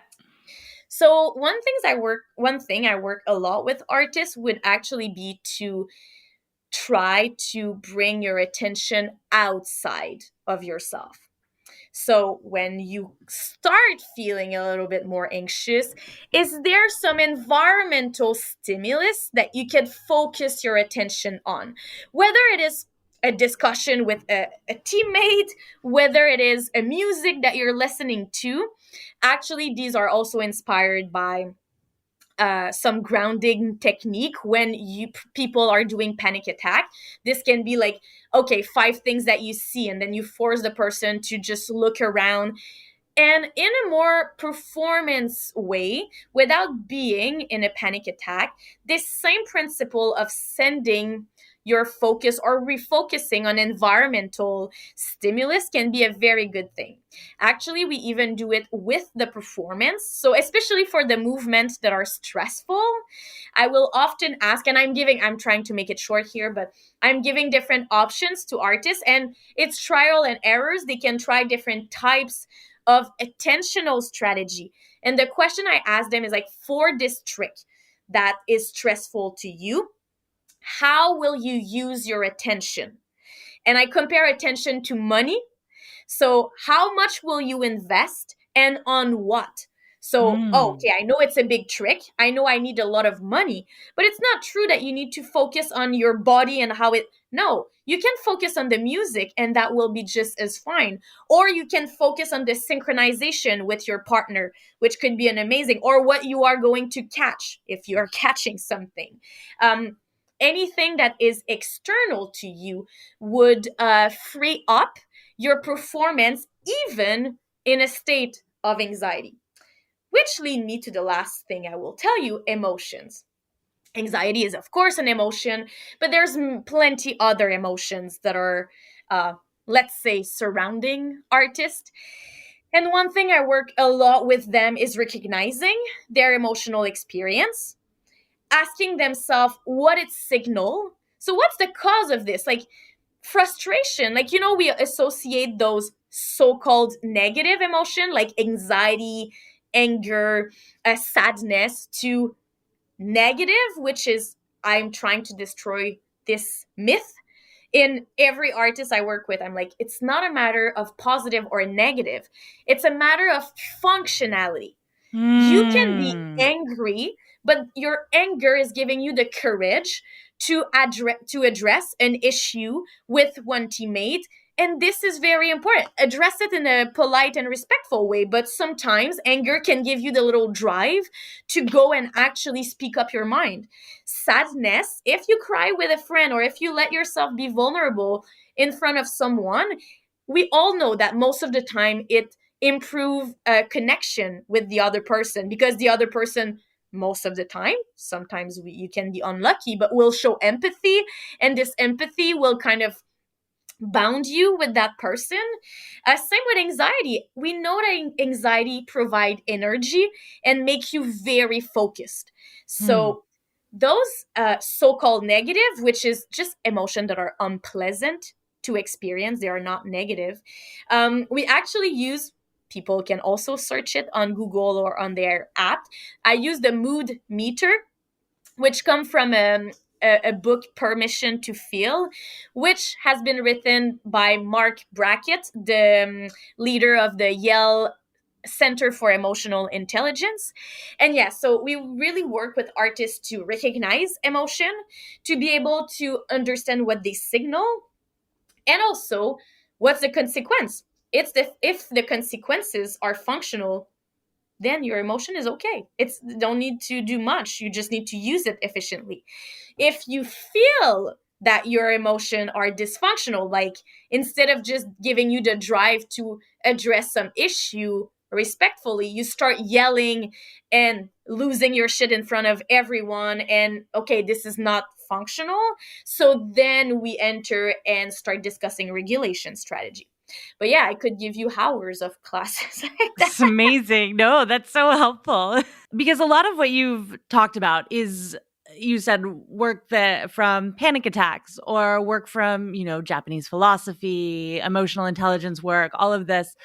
So one thing I work a lot with artists would actually be to try to bring your attention outside of yourself. So when you start feeling a little bit more anxious, is there some environmental stimulus that you can focus your attention on? Whether it is a discussion with a teammate, whether it is a music that you're listening to. Actually, these are also inspired by some grounding technique when people are doing panic attack. This can be like, okay, 5 things that you see, and then you force the person to just look around, and in a more performance way, without being in a panic attack. This same principle of sending your focus or refocusing on environmental stimulus can be a very good thing. Actually, we even do it with the performance. So especially for the movements that are stressful, I will often ask, and I'm trying to make it short here, but I'm giving different options to artists, and it's trial and errors. They can try different types of attentional strategy. And the question I ask them is like, for this trick that is stressful to you, how will you use your attention? And I compare attention to money. So how much will you invest, and on what? So, okay, I know it's a big trick. I know I need a lot of money, but it's not true that you need to focus on your body and how it, no, you can focus on the music and that will be just as fine. Or you can focus on the synchronization with your partner, which could be an amazing, or what you are going to catch if you are catching something. Anything that is external to you would free up your performance, even in a state of anxiety. Which lead me to the last thing I will tell you, emotions. Anxiety is, of course, an emotion, but there's plenty other emotions that are, let's say, surrounding artists. And one thing I work a lot with them is recognizing their emotional experience, asking themselves what it signal. So what's the cause of this? Like, frustration, like, we associate those so-called negative emotion like anxiety, anger, sadness to negative, which is, I'm trying to destroy this myth. In every artist I work with, I'm like, it's not a matter of positive or negative, it's a matter of functionality. You can be angry, but your anger is giving you the courage to address an issue with one teammate. And this is very important. Address it in a polite and respectful way, but sometimes anger can give you the little drive to go and actually speak up your mind. Sadness, if you cry with a friend or if you let yourself be vulnerable in front of someone, we all know that most of the time it improve a connection with the other person, because the other person, most of the time, sometimes you can be unlucky, but will show empathy, and this empathy will kind of bound you with that person. Same with anxiety. We know that anxiety provide energy and make you very focused. So those so-called negative, which is just emotion that are unpleasant, to experience. They are not negative. We actually use, people can also search it on Google or on their app. I use the mood meter, which come from a book, Permission to Feel, which has been written by Mark Brackett, the leader of the Yale Center for Emotional Intelligence. And yeah, so we really work with artists to recognize emotion, to be able to understand what they signal, and also what's the consequence. It's the if the consequences are functional, then your emotion is okay. It's don't need to do much. You just need to use it efficiently. If you feel that your emotion are dysfunctional, like instead of just giving you the drive to address some issue respectfully, you start yelling and losing your shit in front of everyone, and okay, this is not functional. So then we enter and start discussing regulation strategy. But yeah, I could give you hours of classes like that. It's amazing. No, that's so helpful. Because a lot of what you've talked about is, you said, work that from panic attacks or work from, Japanese philosophy, emotional intelligence work, all of this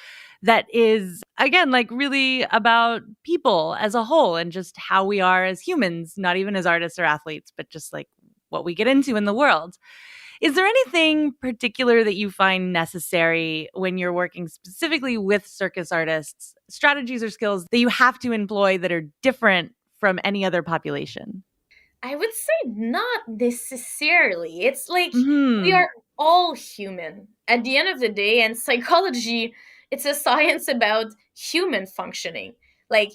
that is, again, like really about people as a whole and just how we are as humans, not even as artists or athletes, but just like what we get into in the world. Is there anything particular that you find necessary when you're working specifically with circus artists, strategies or skills that you have to employ that are different from any other population? I would say not necessarily. It's like we Hmm. are all human at the end of the day, and psychology, it's a science about human functioning. Like,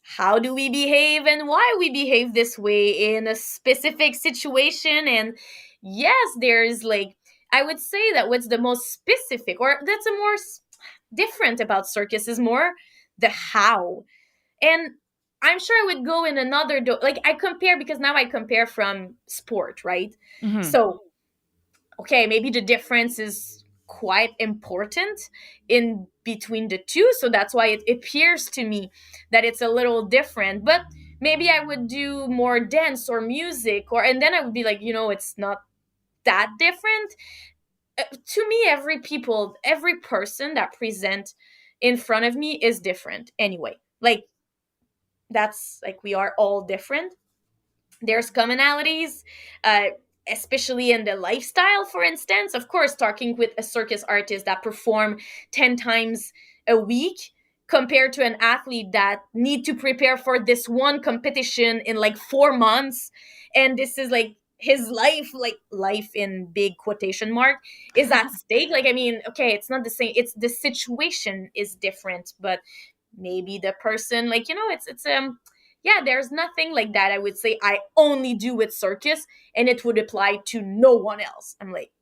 how do we behave and why we behave this way in a specific situation? And yes, there's like, I would say that what's the most specific, or that's a more different about circus, is more the how. And I'm sure I would go in another like I compare, because now I compare from sport, right? Hmm. So okay, maybe the difference is quite important in between the two, so that's why it appears to me that it's a little different. But maybe I would do more dance or music, or and then I would be like, it's not that different. To me, every person that present in front of me is different anyway. Like, that's like, we are all different. There's commonalities, uh, especially in the lifestyle. For instance, of course, talking with a circus artist that perform 10 times a week compared to an athlete that need to prepare for this one competition in like 4 months, and this is like his life, like life in big quotation mark, is at stake. Like, I mean, okay, it's not the same, it's the situation is different, but maybe the person, like, it's yeah, there's nothing like that I would say I only do with circus and it would apply to no one else. I'm like,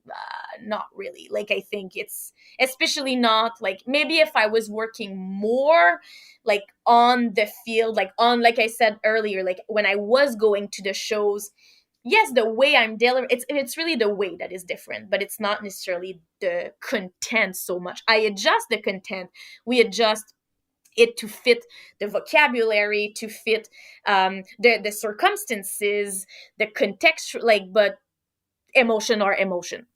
not really. Like, I think it's especially not like, maybe if I was working more like on the field, like on, like I said earlier, like when I was going to the shows, yes, the way I'm delivering, it's really the way that is different, but it's not necessarily the content so much. I adjust the content, we adjust it to fit the vocabulary, to fit the circumstances, the context, like, but emotion or emotion,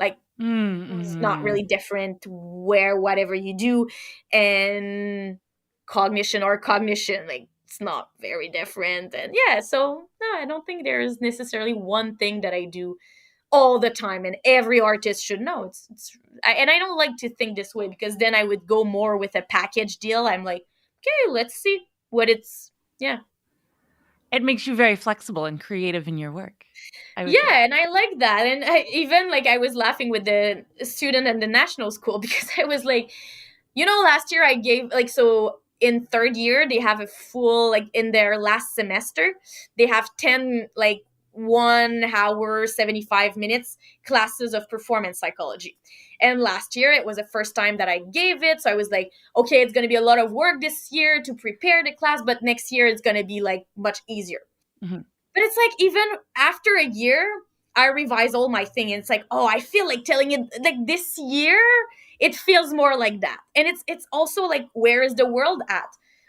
like, it's not Mm-hmm. really different where whatever you do, and cognition or cognition, like, it's not very different. And yeah, so no, I don't think there's necessarily one thing that I do all the time and every artist should know. And I don't like to think this way, because then I would go more with a package deal. I'm like, okay, let's see what it's, yeah. It makes you very flexible and creative in your work, I would Yeah, say. and I like that. And even like, I was laughing with the student at the national school because I was like, last year I gave, like, so in third year they have a full, like, in their last semester they have 10, like, 1 hour 75 minutes classes of performance psychology. And last year it was the first time that I gave it, so I was like, okay, it's going to be a lot of work this year to prepare the class, but next year it's going to be like much easier. Mm-hmm. But it's like, even after a year, I revise all my thing, and it's like, oh, I feel like telling it, like, this year, it feels more like that. And it's also like, where is the world at?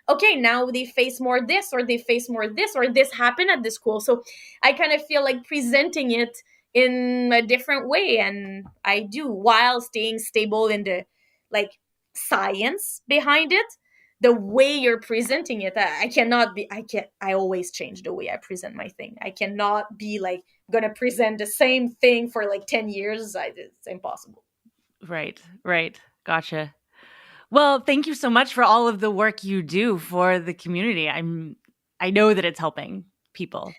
Okay, now they face more this, or they face more this, or this happened at the school. So I kind of feel like presenting it in a different way, and I do, while staying stable in the like science behind it. The way you're presenting it, I cannot be, I always change the way I present my thing. I cannot be like gonna present the same thing for like 10 years. It's impossible. Right, right. Gotcha. Well, thank you so much for all of the work you do for the community. I know that it's helping people.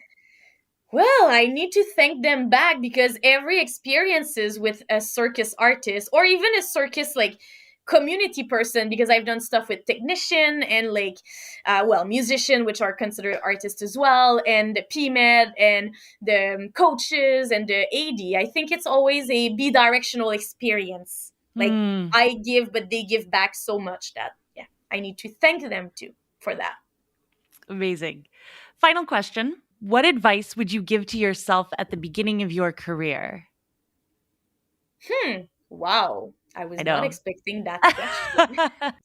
Well, I need to thank them back, because every experiences with a circus artist, or even a circus like community person, because I've done stuff with technician and like well, musician, which are considered artists as well, and the PMed and the coaches and the AD. I think it's always a bidirectional experience. Like, Hmm, I give, but they give back so much that, yeah, I need to thank them too for that. amazing. Final question. What advice would you give to yourself at the beginning of your career? Wow. I I was not know. expecting that question.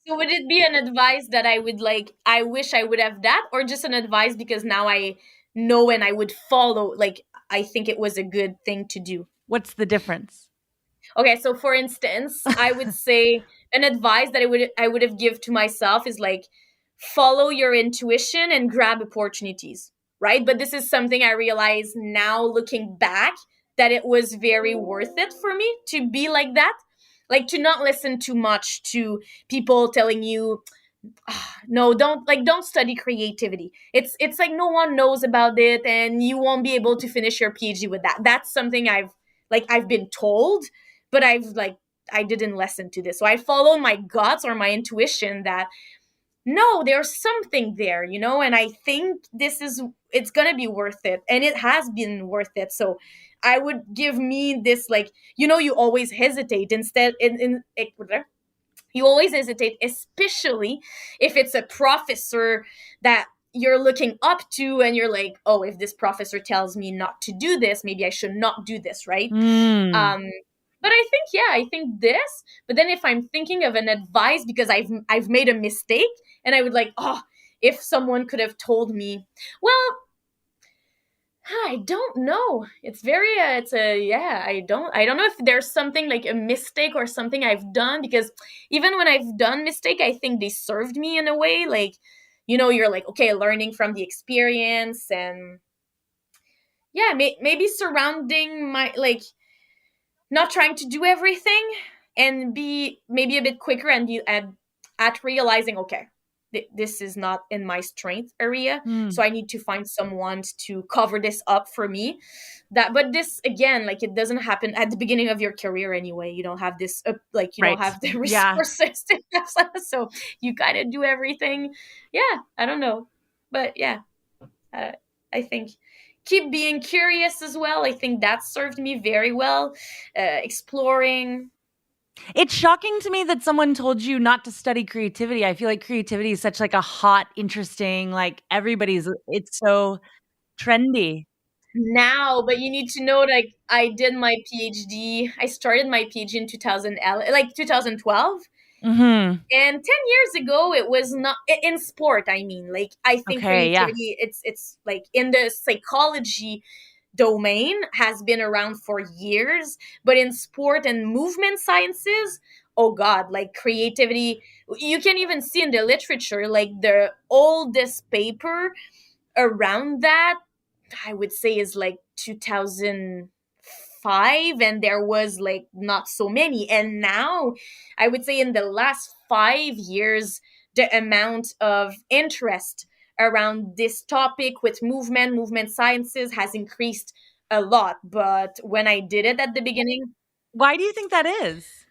So would it be an advice that I would like, I wish I would have that, or just an advice because now I know and I would follow, like, I think it was a good thing to do? What's the difference? Okay, so for instance, I would say an advice that I would have give to myself is like, follow your intuition and grab opportunities, right? But this is something I realize now looking back, that it was very worth it for me to be like that. Like, to not listen too much to people telling you, "Ah, no, don't study creativity. It's like no one knows about it and you won't be able to finish your PhD with that." That's something I've been told, but I didn't listen to this. So I followed my guts or my intuition that no, there's something there, and I think it's going to be worth it, and it has been worth it. So I would give me this, like, you always hesitate instead in you always hesitate, especially if it's a professor that you're looking up to and you're like, oh, if this professor tells me not to do this, maybe I should not do this, right? Hmm. um but I think, yeah, I think this. But then if I'm thinking of an advice because I've made a mistake, and I would like, oh, if someone could have told me, well, I don't know. It's very it's a yeah, I don't know if there's something like a mistake or something I've done, because even when I've done mistake, I think they served me in a way, like, you're like, okay, learning from the experience, and yeah, maybe surrounding my, like, not trying to do everything, and be maybe a bit quicker and be at realizing, okay, this is not in my strength area, so Hmm. I need to find someone to cover this up for me. But this, again, like, it doesn't happen at the beginning of your career anyway. You don't have this like, you don't Right. have the Yeah. resources to have, so you kind of do everything. Yeah, I don't know, but yeah, uh, I think keep being curious as well. I think that served me very well. Exploring. It's shocking to me that someone told you not to study creativity. I feel like creativity is such like a hot, interesting, like everybody's it's so trendy. Now, but you need to know, like, I did my PhD. I started my PhD in 2000, like 2012. Mhm. And 10 years ago, it was not in sport. I mean, like, I think Okay, yeah. creativity, it's like in the psychology domain, has been around for years, but in sport and movement sciences, oh god, like, creativity, you can even see in the literature, like, the oldest paper around that, I would say, is like 2005, and there was like not so many. And now, I would say in the last 5 years, the amount of interest around this topic with movement sciences has increased a lot. But when I did it at the beginning, Why do you think that is?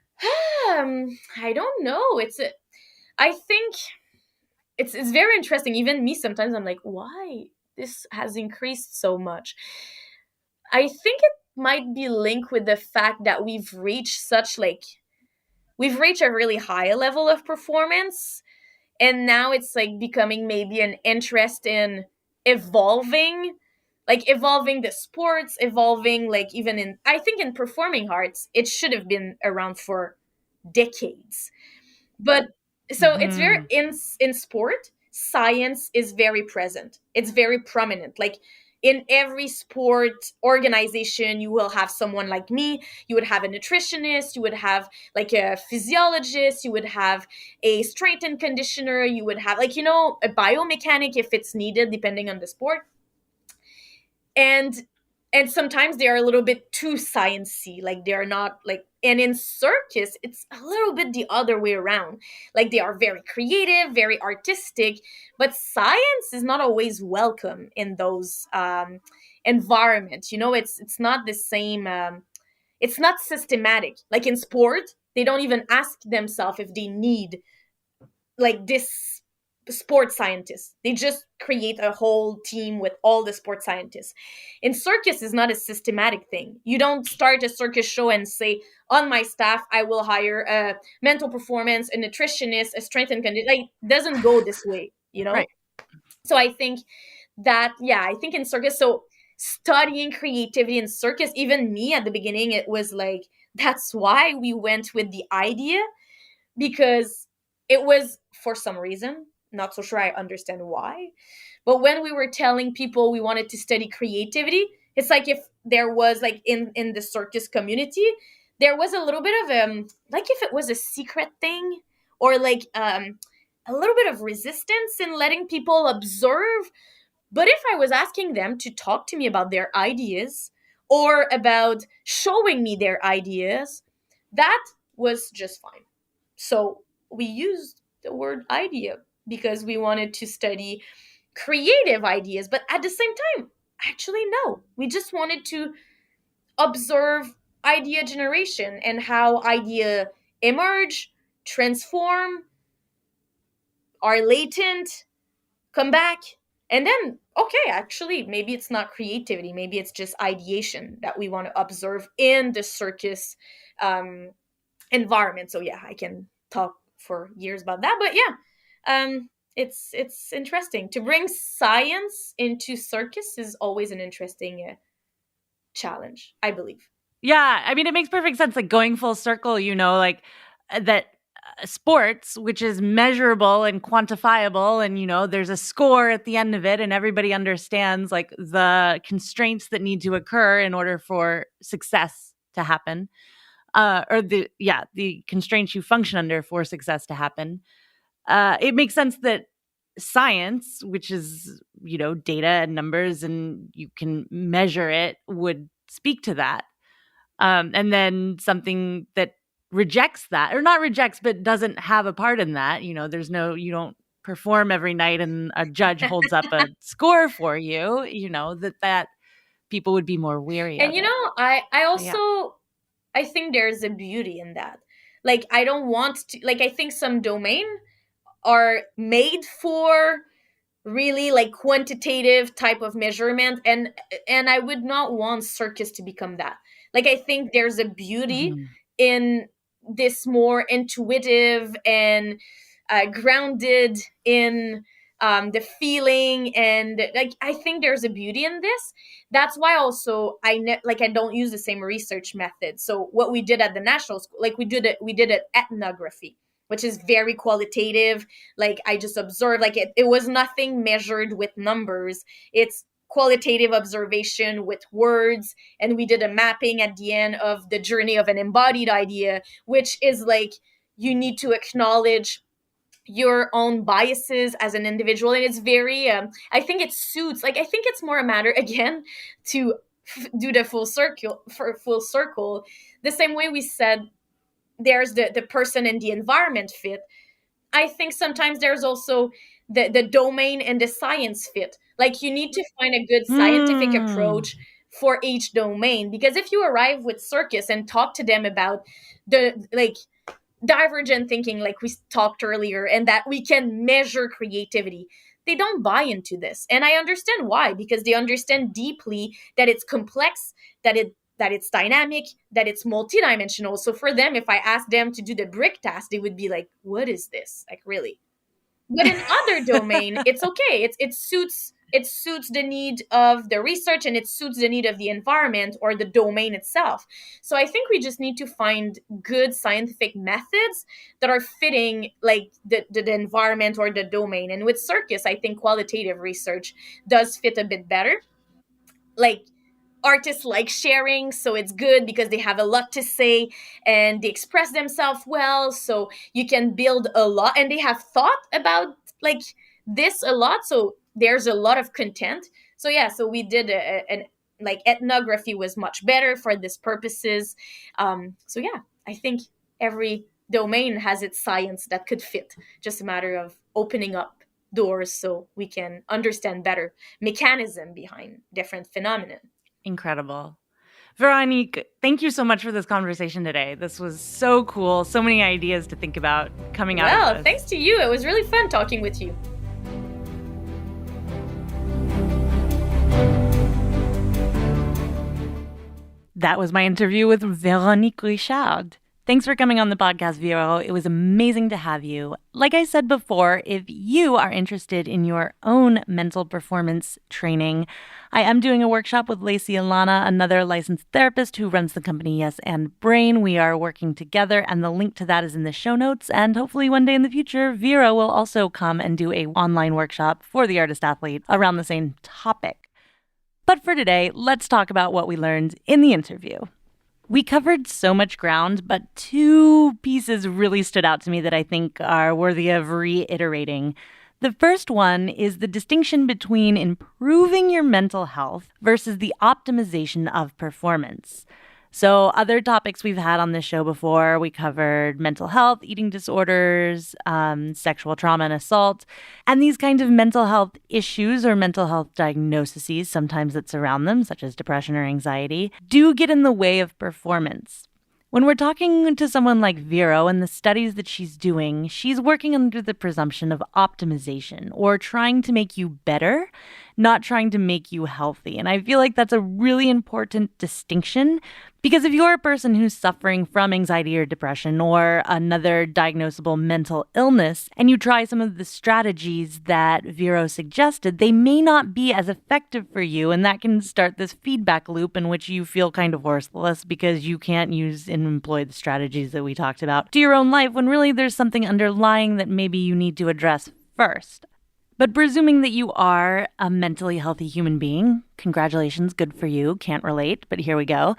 I don't know. I think it's very interesting. Even me, sometimes I'm like, why this has increased so much? I think it might be linked with the fact that we've reached a really high level of performance, and now it's like becoming maybe an interest in evolving, like evolving the sports, evolving, like, even in, I think, in performing arts, it should have been around for decades. But so it's very, Mhm. in sport, science is very present, it's very prominent. Like, in every sport organization, you will have someone like me. You would have a nutritionist, you would have like a physiologist, you would have a strength and conditioner, you would have, like, a biomechanic if it's needed, depending on the sport. And sometimes they are a little bit too sciencey, like they're not like. And in circus it's a little bit the other way around, like they are very creative, very artistic, but science is not always welcome in those environments. It's not the same. It's not systematic. Like in sport, they don't even ask themselves if they need like this sports scientists. They just create a whole team with all the sports scientists. In circus is not a systematic thing. You don't start a circus show and say, on my staff I will hire a mental performance, a nutritionist, a strength and condition. Like, it doesn't go this way. Right. So I think that, yeah, I think in circus, so studying creativity in circus, even me at the beginning, it was like, that's why we went with the idea, because it was, for some reason, not so sure I understand why, but when we were telling people we wanted to study creativity, it's like if there was, like, in the circus community, there was a little bit of like, if it was a secret thing, or like a little bit of resistance in letting people observe. But if I was asking them to talk to me about their ideas, or about showing me their ideas, that was just fine. So we used the word idea because we wanted to study creative ideas. But at the same time, actually, no. We just wanted to observe idea generation and how idea emerge, transform, are latent, come back, and then, okay, actually maybe it's not creativity, maybe it's just ideation that we want to observe in the circus um, environment. So yeah, I can talk for years about that, but yeah, it's interesting to bring science into circus is always an interesting challenge, I believe. Yeah, I mean, it makes perfect sense, like, going full circle, like, that, sports, which is measurable and quantifiable, and, there's a score at the end of it, and everybody understands, like, the constraints that need to occur in order for success to happen, or the constraints you function under for success to happen. It makes sense that science, which is, data and numbers, and you can measure it, would speak to that. And then something that rejects that, or not rejects, but doesn't have a part in that, you don't perform every night and a judge holds up a score for you, that people would be more weary And of it. I But yeah. also, I think there's a beauty in that. Like, I don't want to, like, I think some domain are made for really like quantitative type of measurement, and I would not want circus to become that. Like, I think there's a beauty Mhm. in this more intuitive and grounded in the feeling, and like, I think there's a beauty in this. That's why also like, I don't use the same research method. So what we did at the national school, like, we did an ethnography, which is very qualitative. Like, I just observed, like, it was nothing measured with numbers. It's qualitative observation with words, and we did a mapping at the end of the journey of an embodied idea, which is like, you need to acknowledge your own biases as an individual. And it's very I think it suits, like, I think it's more a matter, again, to do the full circle, for full circle, the same way we said there's the person and the environment fit. I think sometimes there's also the domain and the science fit. Like, you need to find a good scientific Hmm. approach for each domain, because if you arrive with circus and talk to them about the, like, divergent thinking, like we talked earlier, and that we can measure creativity, they don't buy into this. And I understand why, because they understand deeply that it's complex, that it's dynamic, that it's multidimensional. So for them, if I ask them to do the brick task, they would be like, what is this, like, really? But in other domain, it's okay. It suits the need of the research, and it suits the need of the environment or the domain itself. So I think we just need to find good scientific methods that are fitting, like, the environment or the domain. And with circus, I think qualitative research does fit a bit better. like artists like sharing, so it's good because they have a lot to say and they express themselves well, so you can build a lot, and they have thought about like this a lot, so there's a lot of content. So yeah, so we did an like ethnography was much better for these purposes. So yeah, I think every domain has its science that could fit, just a matter of opening up doors so we can understand better mechanism behind different phenomena. Incredible. Veronique, thank you so much for this conversation today. This was so cool. So many ideas to think about coming out of Well, this. thanks to you. It was really fun talking with you. That was my interview with Veronique Richard. Thanks for coming on the podcast, Vero. It was amazing to have you. Like I said before, if you are interested in your own mental performance training, I am doing a workshop with Lacey Alana, another licensed therapist who runs the company Yes and Brain. We are working together, and the link to that is in the show notes. And hopefully one day in the future, Vero will also come and do an online workshop for the artist athlete around the same topic. But for today, let's talk about what we learned in the interview. We covered so much ground, but two pieces really stood out to me that I think are worthy of reiterating. The first one is the distinction between improving your mental health versus the optimization of performance. So other topics we've had on this show before, we covered mental health, eating disorders, sexual trauma and assault, and these kinds of mental health issues or mental health diagnoses, sometimes that surround them, such as depression or anxiety, do get in the way of performance. When we're talking to someone like Vero and the studies that she's doing, she's working under the presumption of optimization or trying to make you better, not trying to make you healthy. And I feel like that's a really important distinction because if you're a person who's suffering from anxiety or depression or another diagnosable mental illness and you try some of the strategies that Vero suggested, they may not be as effective for you. And that can start this feedback loop in which you feel kind of worthless because you can't use and employ the strategies that we talked about to your own life when really there's something underlying that maybe you need to address first. But presuming that you are a mentally healthy human being, congratulations, good for you. Can't relate, but here we go.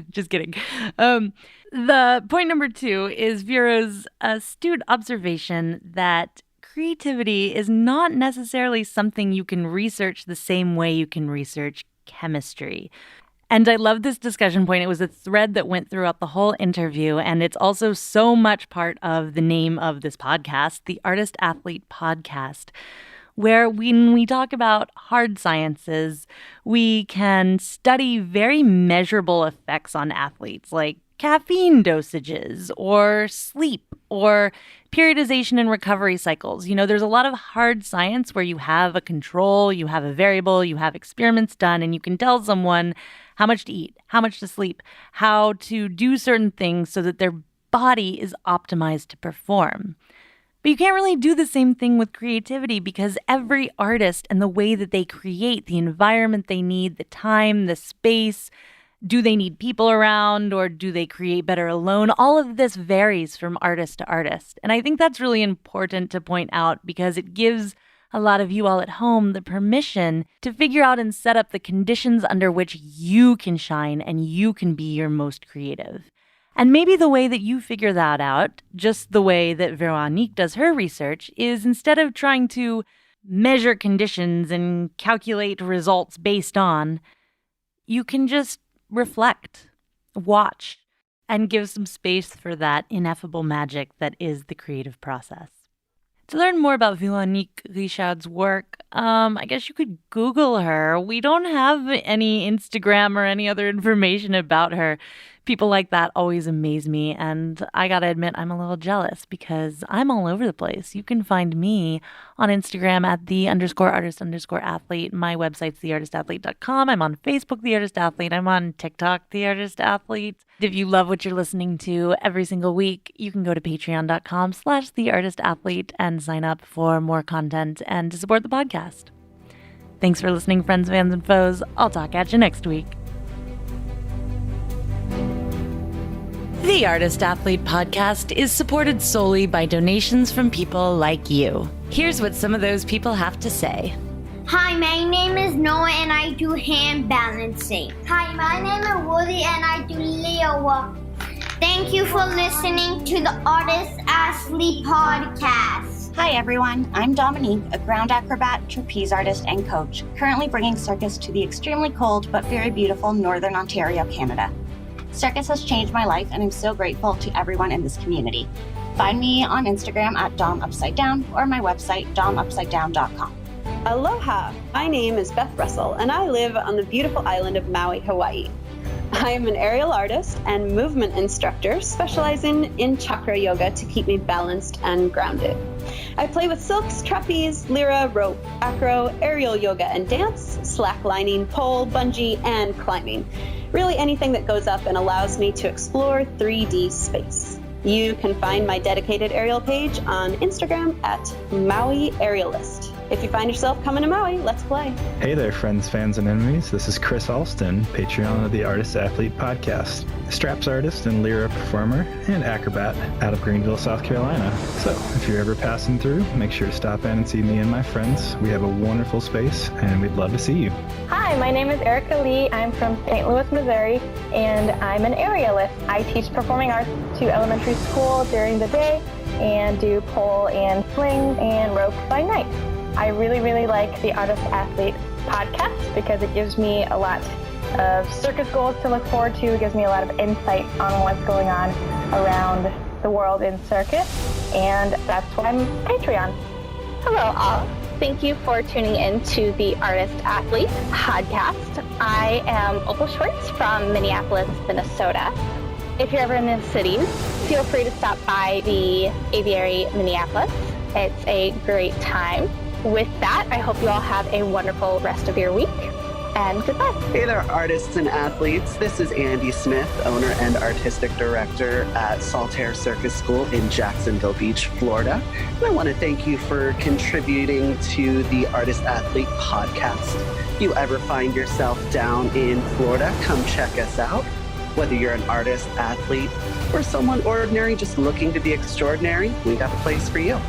Just kidding. The point number 2 is Vero's astute observation that creativity is not necessarily something you can research the same way you can research chemistry. And I love this discussion point. It was a thread that went throughout the whole interview, and it's also so much part of the name of this podcast, the Artist Athlete Podcast, where when we talk about hard sciences, we can study very measurable effects on athletes, like caffeine dosages or sleep or periodization and recovery cycles. You know, there's a lot of hard science where you have a control, you have a variable, you have experiments done, and you can tell someone how much to eat, how much to sleep, how to do certain things so that their body is optimized to perform. But you can't really do the same thing with creativity because every artist and the way that they create, the environment they need, the time, the space, do they need people around or do they create better alone? All of this varies from artist to artist. And I think that's really important to point out because it gives a lot of you all at home the permission to figure out and set up the conditions under which you can shine and you can be your most creative. And maybe the way that you figure that out, just the way that Veronique does her research, is instead of trying to measure conditions and calculate results based on, you can just reflect, watch, and give some space for that ineffable magic that is the creative process. To learn more about Veronique Richard's work, I guess you could Google her. We don't have any Instagram or any other information about her. People like that always amaze me, and I gotta admit I'm a little jealous because I'm all over the place. You can find me on Instagram at _artist_athlete. My website's theartistathlete.com. I'm on Facebook, The Artist Athlete. I'm on TikTok, The Artist Athlete. If you love what you're listening to every single week, you can go to patreon.com/theartistathlete and sign up for more content and to support the podcast. Thanks for listening, friends, fans, and foes. I'll talk at you next week. The Artist Athlete Podcast is supported solely by donations from people like you. Here's what some of those people have to say. Hi, my name is Noah and I do hand balancing. Hi, my name is Woody and I do Leo walk. Thank you for listening to the Artist Athlete Podcast. Hi everyone, I'm Dominique, a ground acrobat, trapeze artist, and coach, currently bringing circus to the extremely cold but very beautiful Northern Ontario, Canada. Circus has changed my life and I'm so grateful to everyone in this community. Find me on Instagram at DomUpsideDown or my website domupsidedown.com. Aloha! My name is Beth Russell, and I live on the beautiful island of Maui, Hawaii. I am an aerial artist and movement instructor specializing in chakra yoga to keep me balanced and grounded. I play with silks, trapeze, lyra, rope, acro, aerial yoga and dance, slacklining, pole, bungee, and climbing. Really anything that goes up and allows me to explore 3D space. You can find my dedicated aerial page on Instagram at Maui Aerialist. If you find yourself coming to Maui, let's play. Hey there, friends, fans, and enemies. This is Chris Alston, Patreon of the Artist Athlete Podcast, straps artist and lyra performer and acrobat out of Greenville, South Carolina. So if you're ever passing through, make sure to stop in and see me and my friends. We have a wonderful space, and we'd love to see you. Hi, my name is Erica Lee. I'm from St. Louis, Missouri, and I'm an aerialist. I teach performing arts to elementary school during the day and do pole and sling and rope by night. I really like the Artist Athlete Podcast because it gives me a lot of circus goals to look forward to. It gives me a lot of insight on what's going on around the world in circus, and that's why I'm Patreon. Hello all. Thank you for tuning in to the Artist Athlete Podcast. I am Opal Schwartz from Minneapolis, Minnesota. If you're ever in the cities, feel free to stop by the Aviary Minneapolis. It's a great time. With that, I hope you all have a wonderful rest of your week, and goodbye. Hey there, artists and athletes. This is Andy Smith, owner and artistic director at Saltaire Circus School in Jacksonville Beach, Florida. And I want to thank you for contributing to the Artist Athlete Podcast. If you ever find yourself down in Florida, come check us out. Whether you're an artist, athlete, or someone ordinary just looking to be extraordinary, we got a place for you.